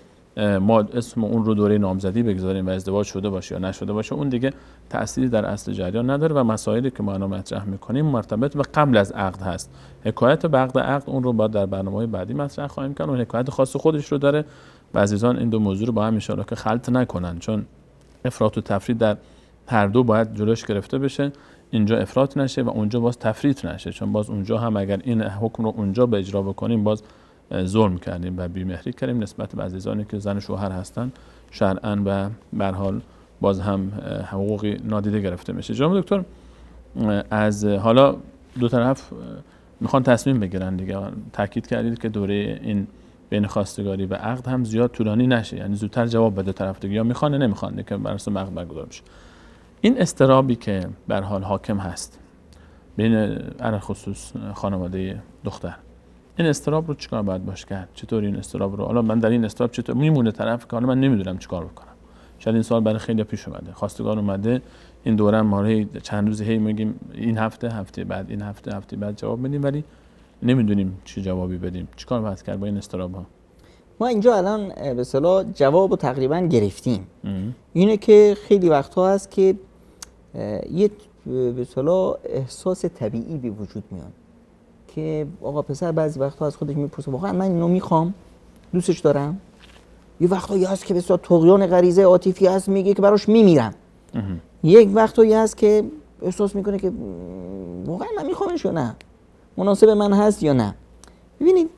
ما اسم اون رو دوره نامزدی بگذاریم و ازدواج شده باشه یا نشده باشه، اون دیگه تأثیری در اصل جریان نداره و مسائلی که ما الان مطرح میکنیم مرتبط و قبل از عقد هست. حکایت به عقد اون رو بعد در برنامه‌های بعدی مطرح خواهیم کرد، اون حکایت خاص خودش رو داره و عزیزان این 2 موضوع رو با هم ان شاءالله که خلط نکنن، چون افراط و تفرید در هر دو باید جلوش گرفته بشه. اینجا افراط نشه و اونجا باز تفریط نشه، چون باز اونجا هم اگر این حکم رو اونجا به اجرا بکنیم باز ظلم کردیم و بی‌مهری کردیم نسبت به عزیزانی که زن و شوهر هستن شرعاً و به هر حال باز هم حقوقی نادیده گرفته میشه. جناب دکتر از حالا 2 طرف میخوان تصمیم بگیرن دیگه، تاکید کردید که دوره این بین خواستگاری و عقد هم زیاد طولانی نشه، یعنی زودتر جواب بده طرف دیگه، یا میخوان نمیخوان که بر اساس عقد برگزار بشه. این اضطرابی که به هر حال حاکم هست بین علی خصوص خانواده دختر، این اضطراب رو چیکار باید باش کرد؟ چطور این اضطراب رو، حالا من در این اضطراب چطور میمونه طرف که حالا من نمیدونم چیکار بکنم. شاید این سوال برای خیلی پیش اومده، خواستگار اومده این دوره ما چند روز هی میگیم این هفته بعد، این هفته بعد جواب بدیم، ولی نمیدونیم چی جوابی بدیم. چیکار باید کرد با این اضطراب ها؟ ما اینجا الان به اصطلاح جواب رو تقریبا گرفتیم. اینه که خیلی وقت‌ها هست که یه به اصطلاح احساس طبیعی به وجود میاد که آقا پسر بعضی وقتا از خودش میپرسه واقعا من اینو میخوام، دوستش دارم. یه وقتایی هست که بسیار طغیان غریزه عاطفی هست، میگه که براش میمیرم. یک وقتایی هست که احساس میکنه که واقعا من میخوامش یا نه، مناسب من هست یا نه. ببینید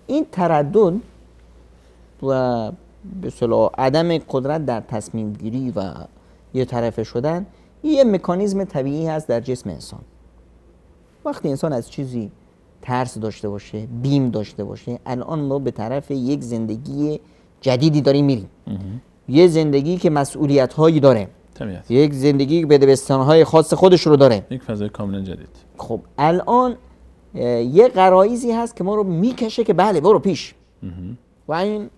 این تردد و به اصطلاح عدم قدرت در تصمیم گیری و یه طرفه شدن یه مکانیزم طبیعی هست در جسم انسان. وقتی انسان از چیزی ترس داشته باشه، بیم داشته باشه، الان ما به طرف یک زندگی جدیدی داریم میریم. یه زندگی که مسئولیت هایی داره، طبیعت. یک زندگی که بدبستان های خاص خودش رو داره، یک فضای کاملا جدید. خب الان یه غرایزی هست که ما رو میکشه که بله برو پیش. و این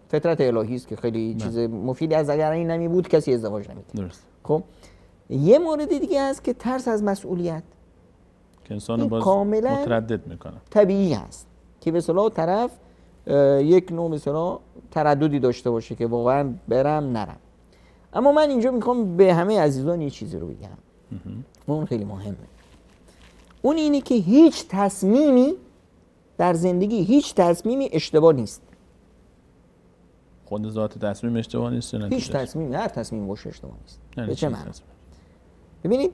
فطرت الهی است که خیلی چیز مفیدی از اگر این نمی بود کسی ازدواج نمی‌کرد. درست. خب یه مورد دیگه هست که ترس از مسئولیت که انسان باز کاملا متردد میکنه. طبیعی هست که به اصطلاح طرف یک نوع به اصطلاح ترددی داشته باشه که واقعا برم نرم. اما من اینجا میخوام به همه عزیزان یه چیزی رو بگم و اون خیلی مهمه. اون اینه که هیچ تصمیمی در زندگی، هیچ تصمیمی اشتباه نیست. خود ذات تصمیم اشتباه نیست یا هیچ تصمیمی، هر تصمیم باشه اشتباه نیست. یعنی به چه چی معنی؟ تصمیم؟ ببینید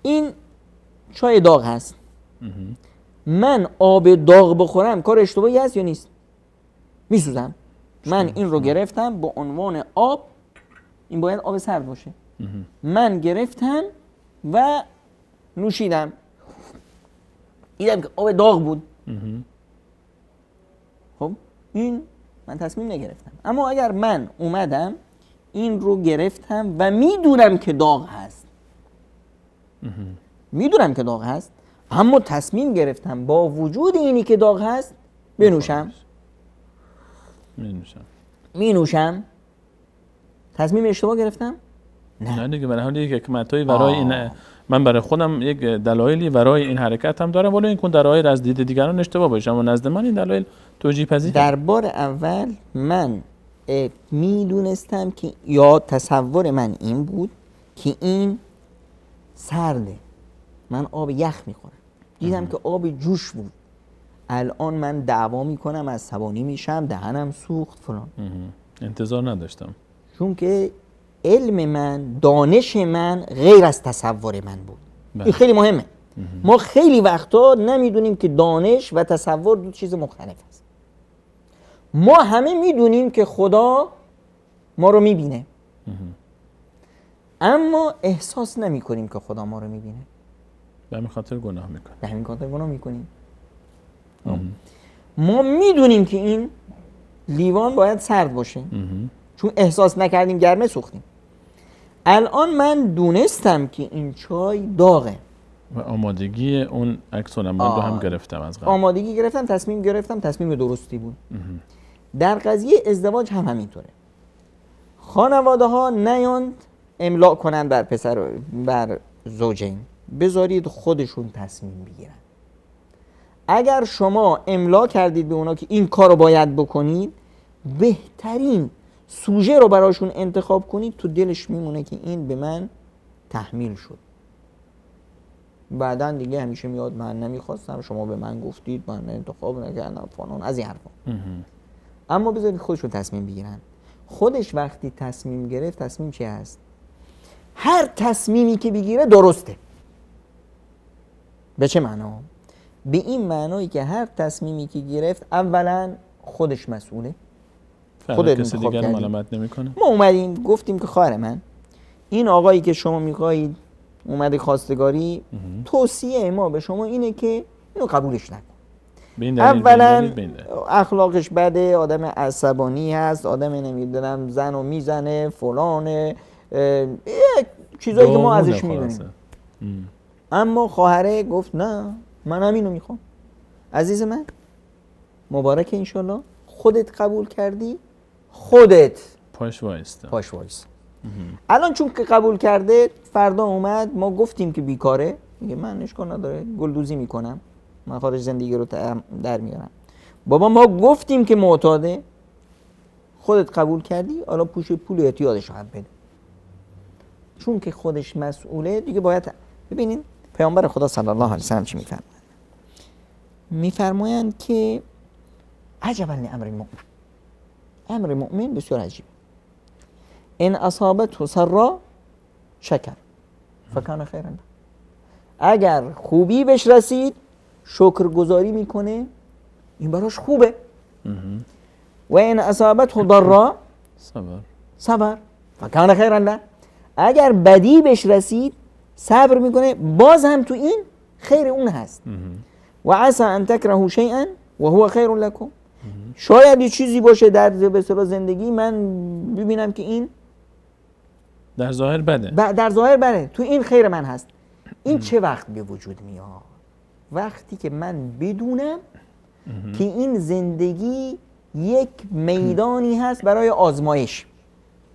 این چای داغ هست. من آب داغ بخورم کار اشتباهی هست یا نیست؟ میسوزم. من این رو گرفتم به عنوان آب، این باید آب سرد باشه. من گرفتم و نوشیدم، دیدم که آب داغ بود. خب این من تصمیم نگرفتم. اما اگر من اومدم این رو گرفتم و میدونم که داغ هست، میدونم که داغ هست، اما تصمیم گرفتم با وجود اینی که داغ هست بنوشم، می نوشم، تصمیم اشتباه گرفتم؟ نه دیگه، برای حال یک حکمتایی برای این، من برای خودم یک دلایلی برای این حرکت هم دارم، ولی این کن دلایل از دید دیگران اشتباه باشه، اما نزد من این دلایل توجیه پذیره. در بار اول من میدونستم که یا تصور من این بود که این سرده، من آب یخ میخورم، دیدم که آب جوش بود، الان من دعوا میکنم، عصبانی میشم، دهنم سوخت فلان. انتظار نداشتم، چون که علم من، دانش من غیر از تصور من بود. این خیلی مهمه. ما خیلی وقتا نمیدونیم که دانش و تصور دو چیز مختلف است. ما همه میدونیم که خدا ما رو میبینه، اما احساس نمی کنیم که خدا ما رو میبینه. به همین خاطر گناه میکنیم. به همین خاطر گناه میکنیم. ما میدونیم که این لیوان باید سرد باشه، چون احساس نکردیم گرمه سوختیم. الان من دونستم که این چای داغه و آمادگی اون عکس العمل رو هم گرفتم از قبل. آمادگی گرفتم، تصمیم درستی بود. در قضیه ازدواج هم همینطوره. خانواده ها نیاند املاء کنند بر پسر بر زوجین، بذارید خودشون تصمیم بگیرن. اگر شما املاء کردید به اونا که این کار رو باید بکنید، بهترین سوژه رو براشون انتخاب کنید، تو دلش میمونه که این به من تحمیل شد. بعدن دیگه همیشه میاد من نمیخواستم، شما به من گفتید، من انتخاب نکردم فلان، از این حرفا. اما بذارید خودشون تصمیم بگیرن. خودش وقتی تصمیم گرفت، تصمیم چی هست؟ هر تصمیمی که بگیره درسته. به چه معنا؟ به این معنایی که هر تصمیمی که گرفت اولا خودش مسئوله، خودت کسی دیگر ملامت نمیکنه. ما اومدیم گفتیم که خواهر من، این آقایی که شما میخواهید اومده خواستگاری، توصیه ما به شما اینه که اینو قبولش نکن. اولا اخلاقش بده، آدم عصبانی هست، آدم نمیدونم زنو میزنه فلانه، چیزایی که ما ازش میدونیم. اما خواهره گفت نه من همینو میخوام. عزیز من مبارک، انشالله خودت قبول کردی، خودت پاش وایست. الان چون که قبول کرده، فردا اومد ما گفتیم که بیکاره، میگه من اشکال نداره گلدوزی میکنم، من خارج زندگی رو در میارم. بابا ما گفتیم که معتاده، خودت قبول کردی، حالا پول احتیاطش هم بده. چون که خودش مسئوله دیگه. باید ببینین پیامبر خدا صلی الله علیه و سلم چی میفرماید. میفرمایند که عجبا لامر المؤمن، امر مؤمن بسیار عجیبه. ان اصابته سرا شکر فکان خیرا له، اگر خوبی بهش رسید شکرگزاری میکنه، این براش خوبه. و ان اصابته ضرا صبر فکان خیرا له، اگر بدی بهش رسید صبر میکنه، باز هم تو این خیر اون هست. و عسى ان تکرهوا شیئا و هو خیر لكم، شاید یه چیزی باشه در به اصطلاح زندگی من ببینم که این در ظاهر بده، در ظاهر بده، تو این خیر من هست. این چه وقت به وجود میاد؟ وقتی که من بدونم که این زندگی یک میدانی هست برای آزمایش،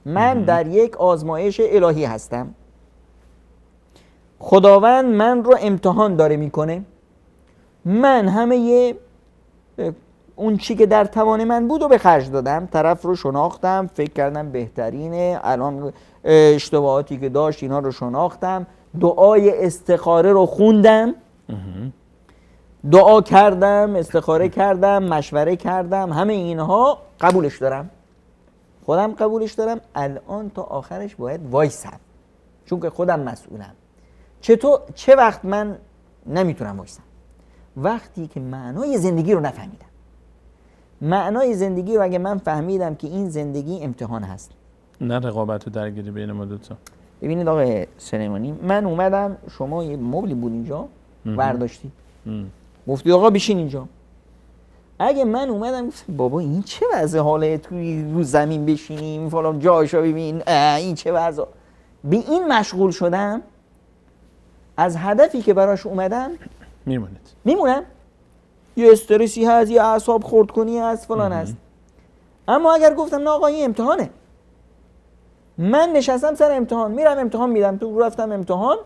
من در یک آزمایش الهی هستم، خداوند من رو امتحان داره میکنه، من همه اون چی که در توان من بود و به خرج دادم، طرف رو شناختم، فکر کردم بهترینه، الان اشتباهاتی که داشت اینا رو شناختم، دعای استخاره رو خوندم، دعا کردم، استخاره کردم، مشوره کردم، همه اینها قبولش دارم، خودم قبولش دارم. الان تا آخرش باید وایسم، چون که خودم مسئولم. چه وقت من نمیتونم وایسم؟ وقتی که معنای زندگی رو نفهمیدم. معنای زندگی رو اگه من فهمیدم که این زندگی امتحان هست، نه رقابت و درگیری بین ما دوتا. ببینید آقای سلیمانی، من اومدم، شما یه مبلی بود اینجا برداشتی، گفتی آقا بشین اینجا. اگه من اومدم گفتم بابا این چه وضع حاله، توی رو زمین بشینیم فلان جاشو ببین، این چه وضع، به این مشغول شدم، از هدفی که براش اومدم میمونم. یه استرسی هست، یه اعصاب خورد کنی هست، فلان هست. اما اگر گفتم نه آقا این امتحانه، من نشستم سر امتحان، میرم امتحان میدم، تو رفتم امتحان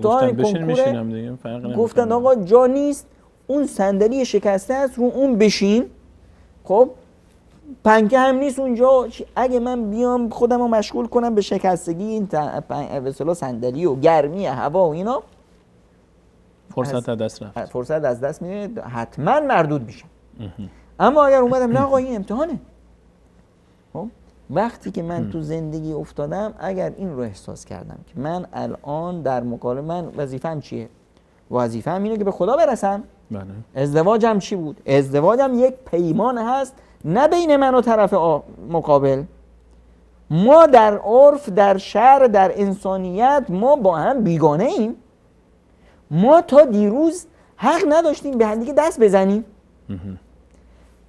گفتن بشین میشینم دیگه، فرق نمیکنه. گفتن آقا جا نیست، اون صندلی شکسته است، رو اون بشین، خب پنکه هم نیست اونجا. اگه من بیام خودم رو مشغول کنم به شکستگی این به اصطلاح صندلی و گرمی هوا و اینا، فرصت از دست رفت، فرصت از دست میره، حتما مردود میشه. اما اگر اومدم نه آقا این امتحانه، خب وقتی که من تو زندگی افتادم، اگر این رو احساس کردم که من الان در مقابل من وظیفه‌ام چیه؟ وظیفه‌ام اینه که به خدا برسم. بله. ازدواجم چی بود؟ ازدواجم یک پیمان هست، نه بین من و طرف مقابل. ما در عرف، در شرع، در انسانیت ما با هم بیگانه ایم. ما تا دیروز حق نداشتیم به همدیگه دست بزنیم.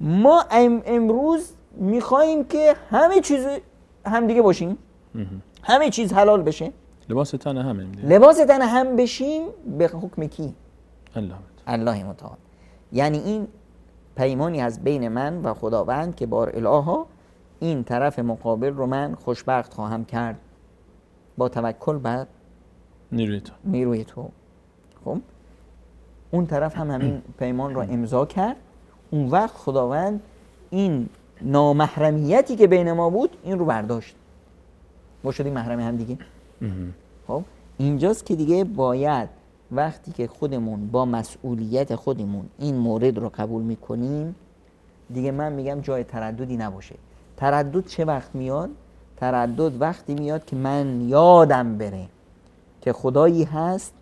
ما امروز میخواییم که همه چیز همدیگه باشیم، همه چیز حلال بشه، لباس تن همه لباس تن هم بشیم. به حکم کی؟ الله متعال. یعنی این پیمانی از بین من و خداوند که بار الها این طرف مقابل رو من خوشبخت خواهم کرد با توکل بر نیروی تو. خب اون طرف هم همین پیمان رو امضا کرد. اون وقت خداوند این نامحرمیتی که بین ما بود این رو برداشت، ما شدیم محرم هم دیگه. خب اینجاست که دیگه باید وقتی که خودمون با مسئولیت خودمون این مورد رو قبول میکنیم، دیگه من میگم جای ترددی نباشه. تردد چه وقت میاد؟ تردد وقتی میاد که من یادم بره که خدایی هست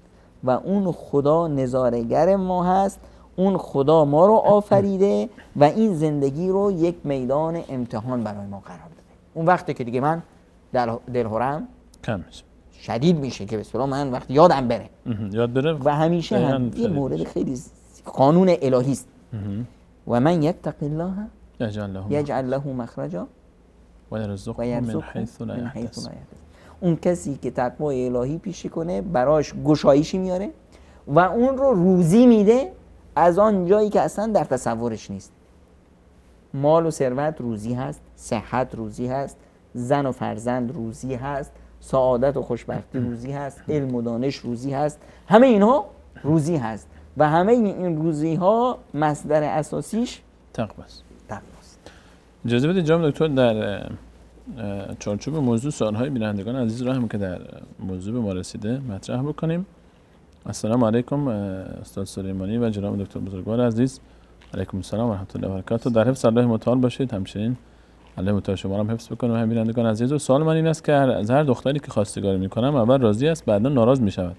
و اون خدا نظاره‌گر ما هست، اون خدا ما رو آفریده و این زندگی رو یک میدان امتحان برای ما قرار داده. اون وقتی که دیگه من دلهرم شدید میشه که به اصطلاح من وقتی یادم بره، یاد بره. و همیشه هم یه مورد خیلی قانون الهی است، و من یتق الله یجعل له مخرجا و یرزقه من حیث لا یحتسب. اون کسی که تقوای الهی پیشه کنه براش گشایشی میاره و اون رو روزی میده از آن جایی که اصلا در تصورش نیست. مال و ثروت روزی هست، صحت روزی هست، زن و فرزند روزی هست، سعادت و خوشبختی روزی هست، علم و دانش روزی هست، همه اینها روزی هست و همه این روزی ها مصدر اساسیش تقواست. اجازه بدید جناب دکتر در چارچوب موضوع سوالهای بینندگان عزیز را هم که در موضوع به ما رسیده مطرح بکنیم. السلام علیکم استاد سلیمانی و جناب دکتر بزرگوار عزیز. علیکم السلام و رحمت الله و برکاته. در حفظ الله متعال باشید. همچنین الله متعال شما را هم حفظ بکنه و هم بینندگان عزیز. و سوال من این است که از هر دختری که خواستگاری میکنم اول راضی است بعدا ناراض میشود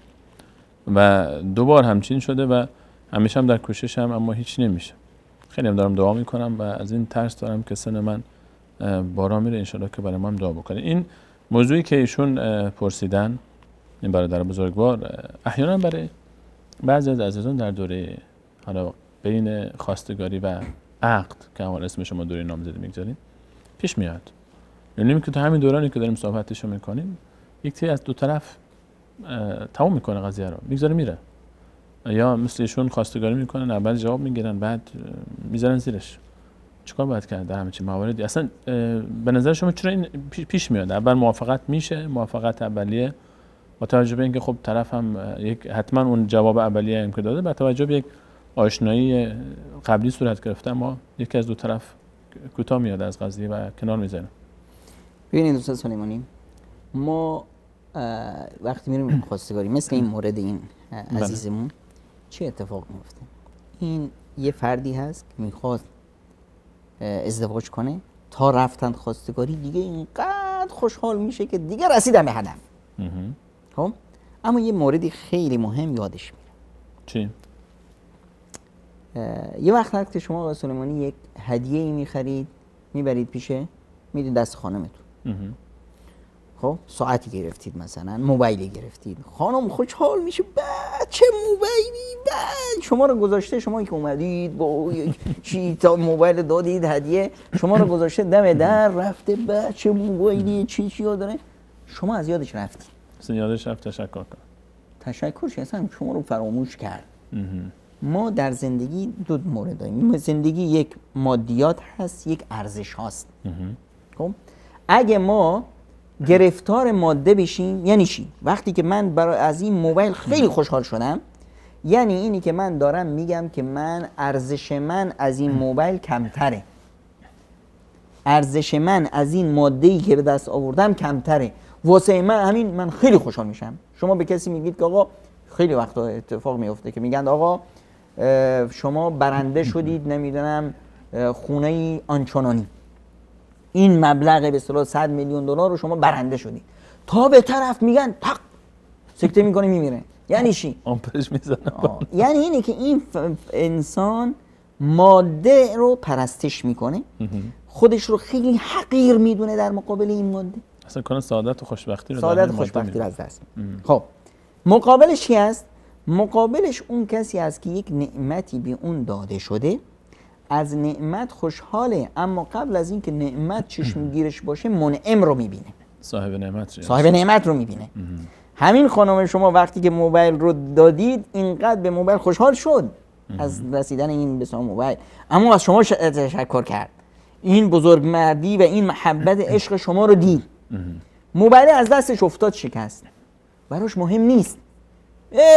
و دو بار همچین شده و همیشه هم در کوششم اما هیچ نمیشه. خیلی هم دارم دعا میکنم و از این ترس دارم که سن من بالا میره. ان شاءالله که برای من دعا بکنید. این موضوعی که ایشون پرسیدن، این برادر بزرگوار، احیانا برای بعضی از عزیزان در دوره حالا بین خواستگاری و عقد که اول اسم شما دوره نامزدی میگذارید پیش میاد. یعنی که تو همین دورانی که داریم صحبتشو میکنیم یکی از دو طرف تمام میکنه قضیه رو، میگذاره میره، یا مثل ایشون خواستگاری میکنن اول جواب میگیرن بعد میذارن زیرش. چیکار باید کرد در همچین مواردی؟ اصلا به نظر شما چرا این پیش میاد؟ اول موافقت میشه، موافقت اولیه، با توجه به اینکه خب طرف هم یک حتما اون جواب اولیه هم که داده، با توجه به یک آشنایی قبلی صورت گرفته، اما یکی از دو طرف کوتاه میاد از قضیه و کنار میزنه. ببینید دوستان سلیمانی، ما وقتی میریم خواستگاری مثل این مورد این عزیزمون چه اتفاق میفته؟ این یه فردی هست که میخواد ازدواج کنه، تا رفتن خواستگاری دیگه اینقدر خوشحال میشه که دیگه رسیدم به هدف. خب اما یه موردی خیلی مهم یادش میره. چی؟ یه وقت هست که شما آقای سلیمانی یک هدیه‌ای میخرید میبرید پیشه، میدید دست خانمتون. خب ساعتی گرفتید، مثلا موبایلی گرفتید، خانم خوشحال میشه، چه موبایلی، شما رو گذاشته، شما که اومدید با چی تا موبایل دادید هدیه، شما رو گذاشته دم در رفته، چه موبایلی، چی داره، شما از یادش رفتید. اصلا یادش رفت تشکر کن. تشکرش اصلا شما رو فراموش کرد. ما در زندگی دو مورد داریم. زندگی یک مادیات هست، یک ارزش هاست. خب اگه ما گرفتار ماده بشیم یعنی چی؟ وقتی که من از این موبایل خیلی خوشحال شدم، یعنی اینی که من دارم میگم که ارزش من از این موبایل کمتره، ارزش من از این ماده‌ای که به دست آوردم کمتره، واسه من خیلی خوشحال میشم. شما به کسی میگید که آقا، خیلی وقتا اتفاق میفته که میگن آقا شما برنده شدید نمیدونم خونه ای آنچنانی، این مبلغ به اصطلاح 100 میلیون دلار رو شما برنده شدید، تا به طرف میگن تق سکته میکنه میمیره. یعنی چی؟ آمپرش میزنه. یعنی اینه که این انسان ماده رو پرستش میکنه، خودش رو خیلی حقیر میدونه در مقابل این ماده، اصلا کنه سعادت و خوشبختی رو سعادت و خوشبختی رو از دست میده. خب مقابلش کی است؟ مقابلش اون کسی است که یک نعمتی به اون داده شده، از نعمت خوشحاله، اما قبل از اینکه نعمت چشمگیرش باشه منعم رو میبینه، صاحب نعمت رو میبینه. همین خانم شما وقتی که موبایل رو دادید اینقدر به موبایل خوشحال شد از رسیدن این به موبایل، اما از شما تشکر کرد، این بزرگمردی و این محبت عشق شما رو دید. موبایل از دستش افتاد، شکست، براش مهم نیست،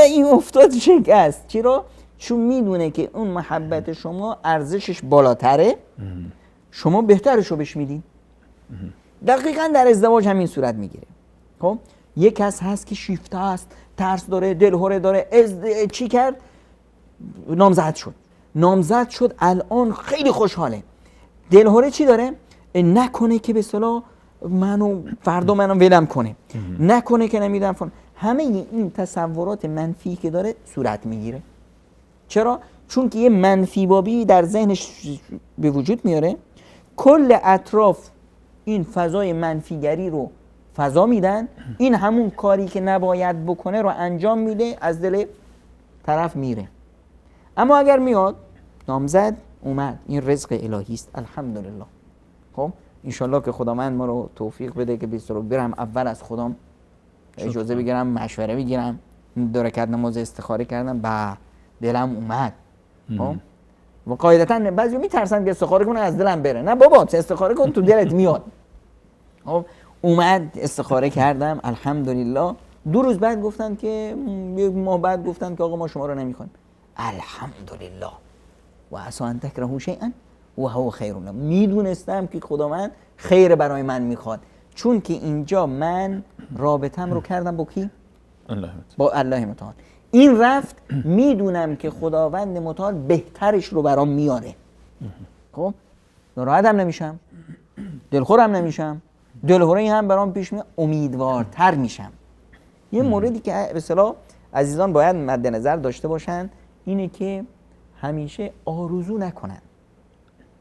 این افتاد شکست. چرا؟ چون میدونه که اون محبت شما ارزشش بالاتره، شما بهترش رو بهش میدین. دقیقاً در ازدواج همین صورت میگیره. خب یک کس هست که شیفته است، ترس داره، دلهره داره، چی کرد؟ نامزد شد، الان خیلی خوشحاله. دلهره چی داره؟ نکنه که به اصطلاح فردا منو ولم کنه، نکنه که نمیدونم فلان. همه این تصورات منفی که داره صورت میگیره. چرا؟ چون که یه منفی بابی در ذهنش به وجود میاره، کل اطراف این فضای منفیگری رو فضا میدن، این همون کاری که نباید بکنه رو انجام میده، از دل طرف میره. اما اگر میاد نامزد اومد، این رزق الهی است، الحمدلله. خب انشالله که خداوند ما رو توفیق بده که برم اول از خودم اجازه بگیرم، مشوره بگیرم. 2 رکعت نماز استخاره کردم، با دلم اومد. خب و قاعدتا بعضی میترسن که استخاره کنه از دلم بره. نه بابا، استخاره کن تو دلت میاد. خب اومد، استخاره کردم، الحمدلله. 2 روز بعد گفتن که 1 ماه بعد گفتن که آقا ما شما رو نمیخوایم. الحمدلله. و عسى ان تکرهوا شیئا و هو خیر لكم. میدونستم که خداوند خیر برای من میخواد، چون که اینجا من رابطم رو کردم با کی؟ با الله متعال. این رفت میدونم که خداوند متعال بهترش رو برام میاره. خب ناراحتم نمیشم، دلخورم نمیشم، دلهوره هم برام پیش میاد، امیدوارتر میشم. یه موردی که به اصطلاح عزیزان باید مد نظر داشته باشن اینه که همیشه آرزو نکنن.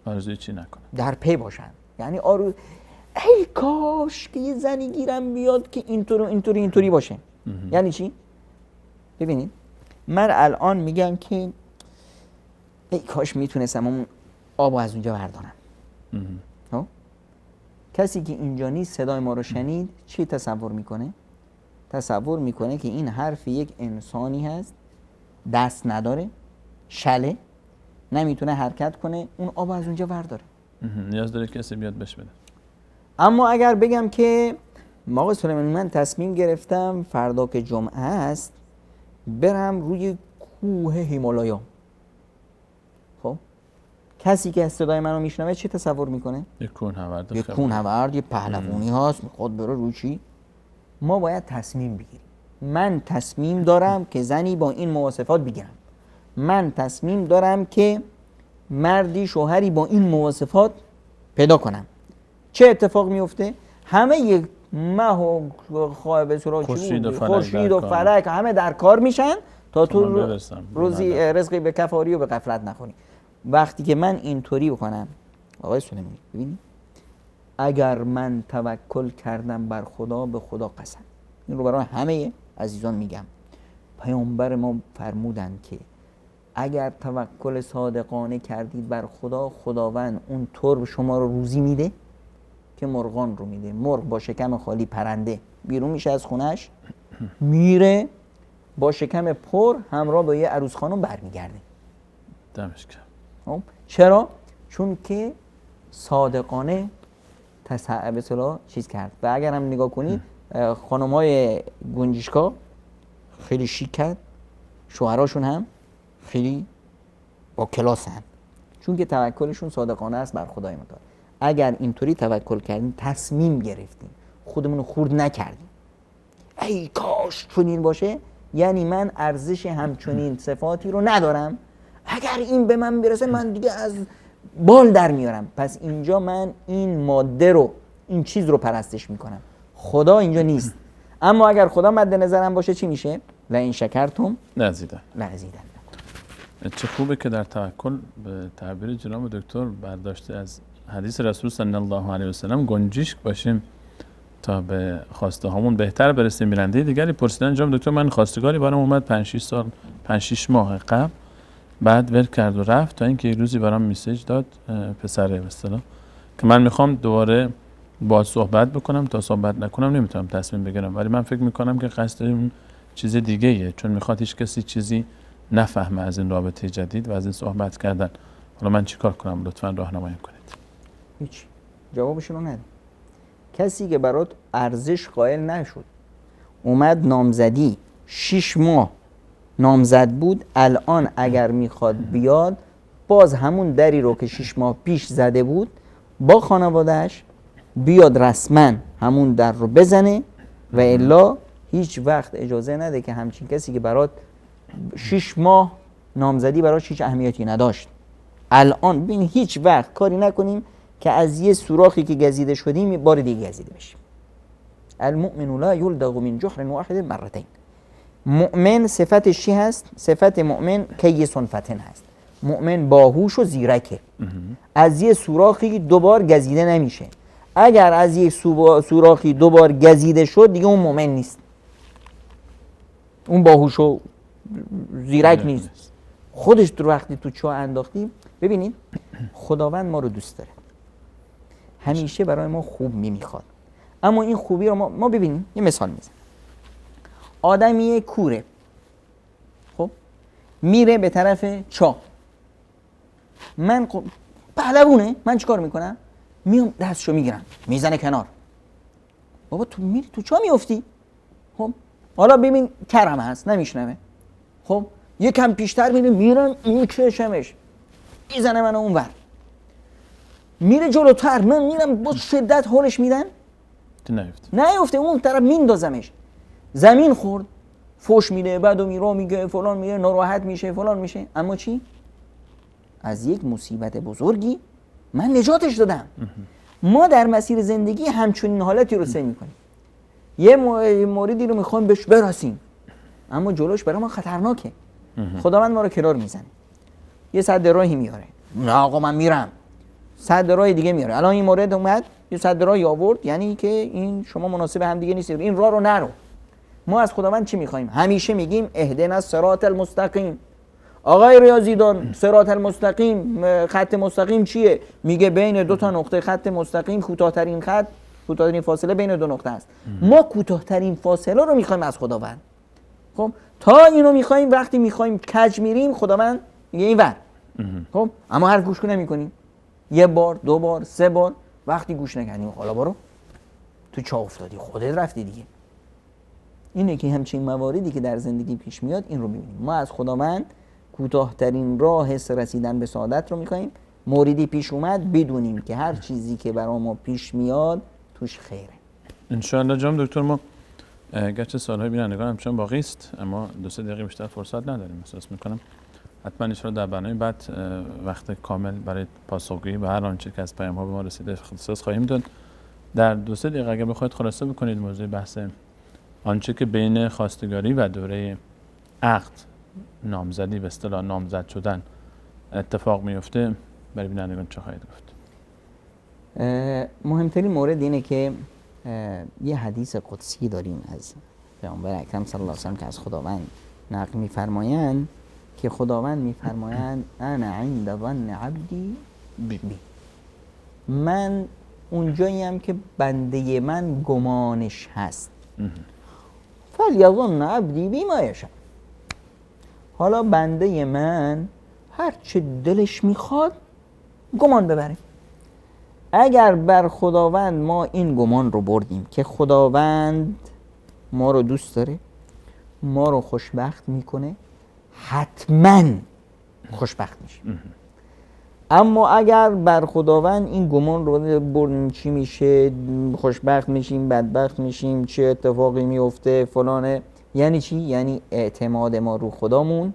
آرزوی چی نکنن؟ در پی باشن. یعنی ای کاش که یه زنی گیرم بیاد که اینطوری باشه. یعنی چی؟ ببینید من الان میگم که ای کاش میتونستم اون آبو از اونجا بردارم. کسی که اینجا نیست صدای ما رو شنید چی تصور میکنه؟ تصور میکنه که این حرف یک انسانی هست، دست نداره، شله، نمیتونه حرکت کنه، اون آب از اونجا برداره. نیاز داره کسی بیاد بهش بده. اما اگر بگم که آقای سلیمانی من تصمیم گرفتم فردا که جمعه است برم روی کوه هیمالایا، خب کسی که صدای منو میشنوه چی تصور میکنه؟ یک کوهنورد، یک کوهنورد، یه پهلوانی هست میخواد بره روی چی؟ ما باید تصمیم بگیریم. من تصمیم دارم که زنی با این مواصفات بگیرم، من تصمیم دارم که مردی شوهری با این مواصفات پیدا کنم. چه اتفاق میفته؟ همه یک مه و خورشید و فلک همه در کار میشن تا تو روزی رزقی به کفاری و به غفلت نخونی. وقتی که من اینطوری بکنم آقای سلیمانی ببینید، اگر من توکل کردم بر خدا به خدا قسم، این رو برای همه عزیزان میگم، پیامبر ما فرمودن که اگر توکل صادقانه کردید بر خدا، خداوند اون طور شما رو روزی میده که مرغان رو میده. مرغ با شکم خالی پرنده بیرون میشه از خونش، میره با شکم پر همراه با یه عروس خانم برمیگرده. دمش گرم. چرا؟ چون که صادقانه به چیز کرد. و اگر هم نگاه کنید خانم‌های گنجشکا خیلی شیک کرد، شوهراشون هم خیلی با کلاس هم، چون که توکلشون صادقانه است بر خدای متعال. اگر اینطوری توکل کردیم، تصمیم گرفتیم، خودمون رو خورد نکردیم، ای کاش چنین باشه، یعنی من ارزش همچنین صفاتی رو ندارم، اگر این به من برسه من دیگه از بال در میارم. پس اینجا من این ماده رو، این چیز رو پرستش میکنم، خدا اینجا نیست. اما اگر خدا مد نظرم باشه چی میشه؟ لئن شکرتم لازیدن. چه خوبه که در توکل به تعبیر جناب دکتر برداشته از حدیث رسول صلی الله علیه و سلم گنجشک باشیم تا به خواسته هامون بهتر برسیم. میرنده دیگری پرسیدن جناب دکتر من خواستگاری برام اومد 5-6 ماه قبل، بعد ول کرد و رفت تا اینکه یه روزی برام میسیج داد پسره به اصطلاح که من میخوام دوباره با صحبت بکنم، تا صحبت نکنم نمیتونم تصمیم بگیرم. ولی من فکر میکنم که قصد اون چیز دیگه ایه، چون میخواد هیچ کسی چیزی نفهمه از این رابطه جدید و از این صحبت کردن. حالا من چیکار کنم؟ لطفاً راهنمایی کنید. هیچ جوابشون رو نده. کسی که برات ارزش قائل نشد، اومد نامزدی 6 ماه نامزد بود، الان اگر میخواد بیاد باز همون دری رو که 6 ماه پیش زده بود با خانوادهش بیاد رسما همون در رو بزنه، و الا هیچ وقت اجازه نده که همچین کسی که برات 6 ماه نامزدی براش هیچ اهمیتی نداشت، الان ببین هیچ وقت کاری نکنیم که از یه سوراخی که گزیده شدیم بار دیگه گزیده بشیم. المؤمن لا یلدغ من جحر واحد مرتين. مؤمن صفتش چی هست؟ صفت مؤمن کیس فتن هست. مؤمن باهوش و زیرکه، از یه سوراخی 2 بار گزیده نمیشه. اگر از یک سوراخی 2 بار گزیده شد دیگه اون مؤمن نیست، اون باهوش و زیرک نیست. خودش رو وقتی تو چاه انداختیم. ببینید خداوند ما رو دوست داره، همیشه برای ما خوب میخواد، اما این خوبی رو ما ببینیم. یه مثال میزنم. آدمی کوره، خب میره به طرف چاه، من پهلوونه، من چیکار میکنم؟ میام دستشو میگیرم میزنه کنار. بابا تو میری تو چاه میافتی. خب حالا ببین کرم هست نمیشنوه، خب یکم پیشتر میرم میکشمش، میزنه منو اونور. میره جلوتر، من میرم با شدت هولش میدم، نیفته اون طرف میندازمش، زمین خورد، فوش میده، بعد و میرا میگه، فلان میگه، ناراحت میشه، فلان میشه. اما چی؟ از یک مصیبت بزرگی من نجاتش دادم. ما در مسیر زندگی همچنین حالتی رو سعی میکنیم. یه موردی رو میخوایم بهش برسیم، اما جلوش برای ما خطرناکه. خداوند ما رو کنار میزنه، یه صد راهی میاره. نه آقا من میرم، صد راه دیگه میاره. الان این مورد اومد یه صد راهی آورد، یعنی که این شما مناسب هم دیگه نیست، این راه رو نرو. ما از خداوند چی میخوایم؟ همیشه میگیم اهدنا الصراط المستقیم. آقای ریاضیدان، صراط المستقیم، خط مستقیم چیه؟ میگه بین دو تا نقطه خط مستقیم کوتاه‌ترین خط، کوتاه‌ترین فاصله بین دو نقطه است. ما کوتاه‌ترین فاصله رو میخوایم از خداوند. خب تا اینو میخوایم، وقتی میخوایم کج میریم، خداوند میگه اینور. خب اما هر گوش نمی‌کنیم. یه بار، دو بار، سه بار، وقتی گوش نکردیم حالا برو تو چاه افتادی، خودت رفتی دیگه. اینه که همچین مواردی که در زندگی پیش میاد این رو ببینیم. ما از خداوند کوتاه‌ترین راه رسیدن به سعادت رو می‌خوایم. موردی پیش اومد بدونیم که هر چیزی که برای ما پیش میاد توش خیره. ان شاء الله. جناب دکتر، ما گرچه سال‌های بینندگان همچنان باقی است، اما 2-3 دقیقه بیشتر فرصت نداریم. احساس می‌کنم حتما ان شاء الله در برنامه بعد وقت کامل برای پاسخگویی به هر آنچه که از پیام‌ها به ما رسیده اختصاص خواهیم داد. در 2-3 دقیقه اگر بخواید خلاصه بکنید موضوع بحث آنچه که بین خواستگاری و دوره عقد، نامزدی به اصطلاح نامزد شدن اتفاق میفته، برای بینندگان چه خواهید گفت؟ مهمترین مورد اینه که یه حدیث قدسی داریم از پیامبر اکرم صلی الله علیه و سلم که از خداوند نقل می‌فرمایند که خداوند می‌فرمایند انا عند ظن عبدی بی. من اونجاییم که بنده من گمانش هست. فلیظن عبدی بی ما یشاء. حالا بنده من هر چه دلش میخواد گمان ببریم. اگر بر خداوند ما این گمان رو بردیم که خداوند ما رو دوست داره، ما رو خوشبخت میکنه، حتما خوشبخت میشیم. اما اگر بر خداوند این گمان رو بردیم چی میشه، خوشبخت میشیم، بدبخت میشیم، چه اتفاقی میفته، فلانه، یعنی چی؟ یعنی اعتماد ما رو خدامون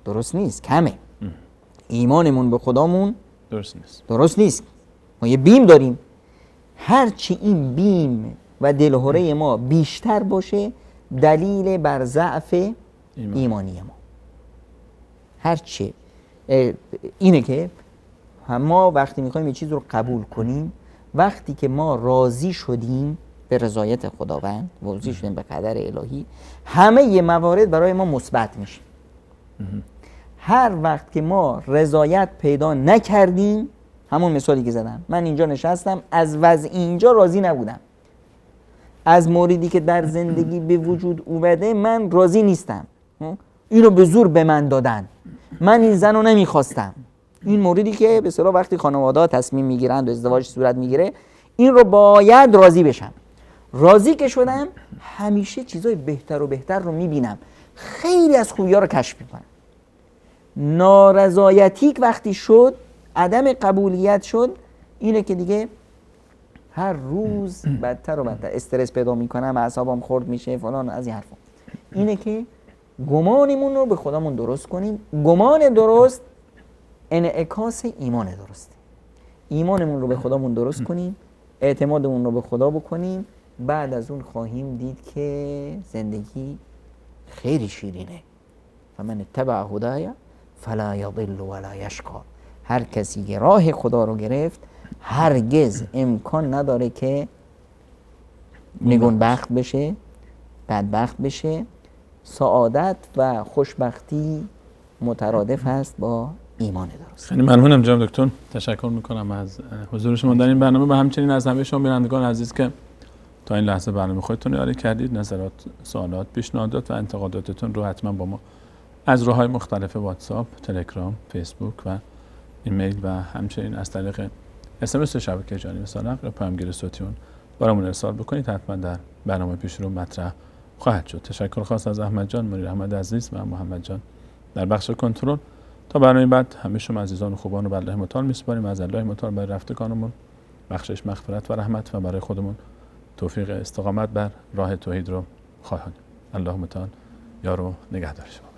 درست نیست، کمه. ایمانمون به خدامون درست نیست. ما یه بیم داریم، هرچی این بیم و دلهره ما بیشتر باشه دلیل بر ضعف ایمانی ما. هرچی اینه که ما وقتی میخوایم یه چیز رو قبول کنیم، وقتی که ما راضی شدیم به رضایت خداوند، راضی شدیم به قدر الهی، همه یه موارد برای ما مثبت میشه. هر وقت که ما رضایت پیدا نکردیم، همون مثالی که زدم، من اینجا نشستم از وضع اینجا راضی نبودم، از موردی که در زندگی به وجود اومده من راضی نیستم، اینو به زور به من دادن، من این زن رو نمیخواستم. این موردی که به اصطلاح وقتی خانواده‌ها تصمیم میگیرند و ازدواج صورت میگیره، این رو باید راضی بشم. راضی که شدم همیشه چیزای بهتر و بهتر رو میبینم، خیلی از خوبی‌ها رو کشف میکنم. نارضایتی وقتی شد، عدم قبولیت شد، اینه که دیگه هر روز بدتر و بدتر استرس پیدا میکنم، اعصابم خرد میشه، فلان از این حرفا. اینه که گمانمون رو به خودمون درست کنیم. گمان درست انعکاس ایمان درسته. ایمانمون رو به خودمون درست کنیم، اعتمادمون رو به خدا بکنیم، بعد از اون خواهیم دید که زندگی خیلی شیرینه. فمن اتبع هدایا فلا یضل ولا یشقی. هر کسی که راه خدا رو گرفت هرگز امکان نداره که نگونبخت بشه، بدبخت بشه. سعادت و خوشبختی مترادف هست با ایمان درست. خیلی ممنونم جناب دکتر، تشکر میکنم از حضور شما در این برنامه و همچنین از همه شما بینندگان عزیز که تا این لحظه برنامه خودتون یاری کردید. نظرات، سوالات، پیشنهادات و انتقاداتتون رو حتما با ما از راه‌های مختلف واتساپ، تلگرام، فیسبوک و ایمیل و همچنین از طریق SMS شبکه جانی مثلا یا پیامگیر صوتی اون برامون ارسال بکنید. حتما در برنامه پیش رو مطرح خواهد شد. تشکر خاص از احمد جان، منیر احمد عزیز و محمد جان در بخش کنترل. تا برنامه بعد همه شما عزیزان و خوبان رو به الله متعال میسپاریم. از الله متعال برای رفتگانمون بخشش، مغفرت و رحمت و برای خودمون توفیق استقامت بر راه توحید رو خواهیم. الله متعال یار و نگهدار شما.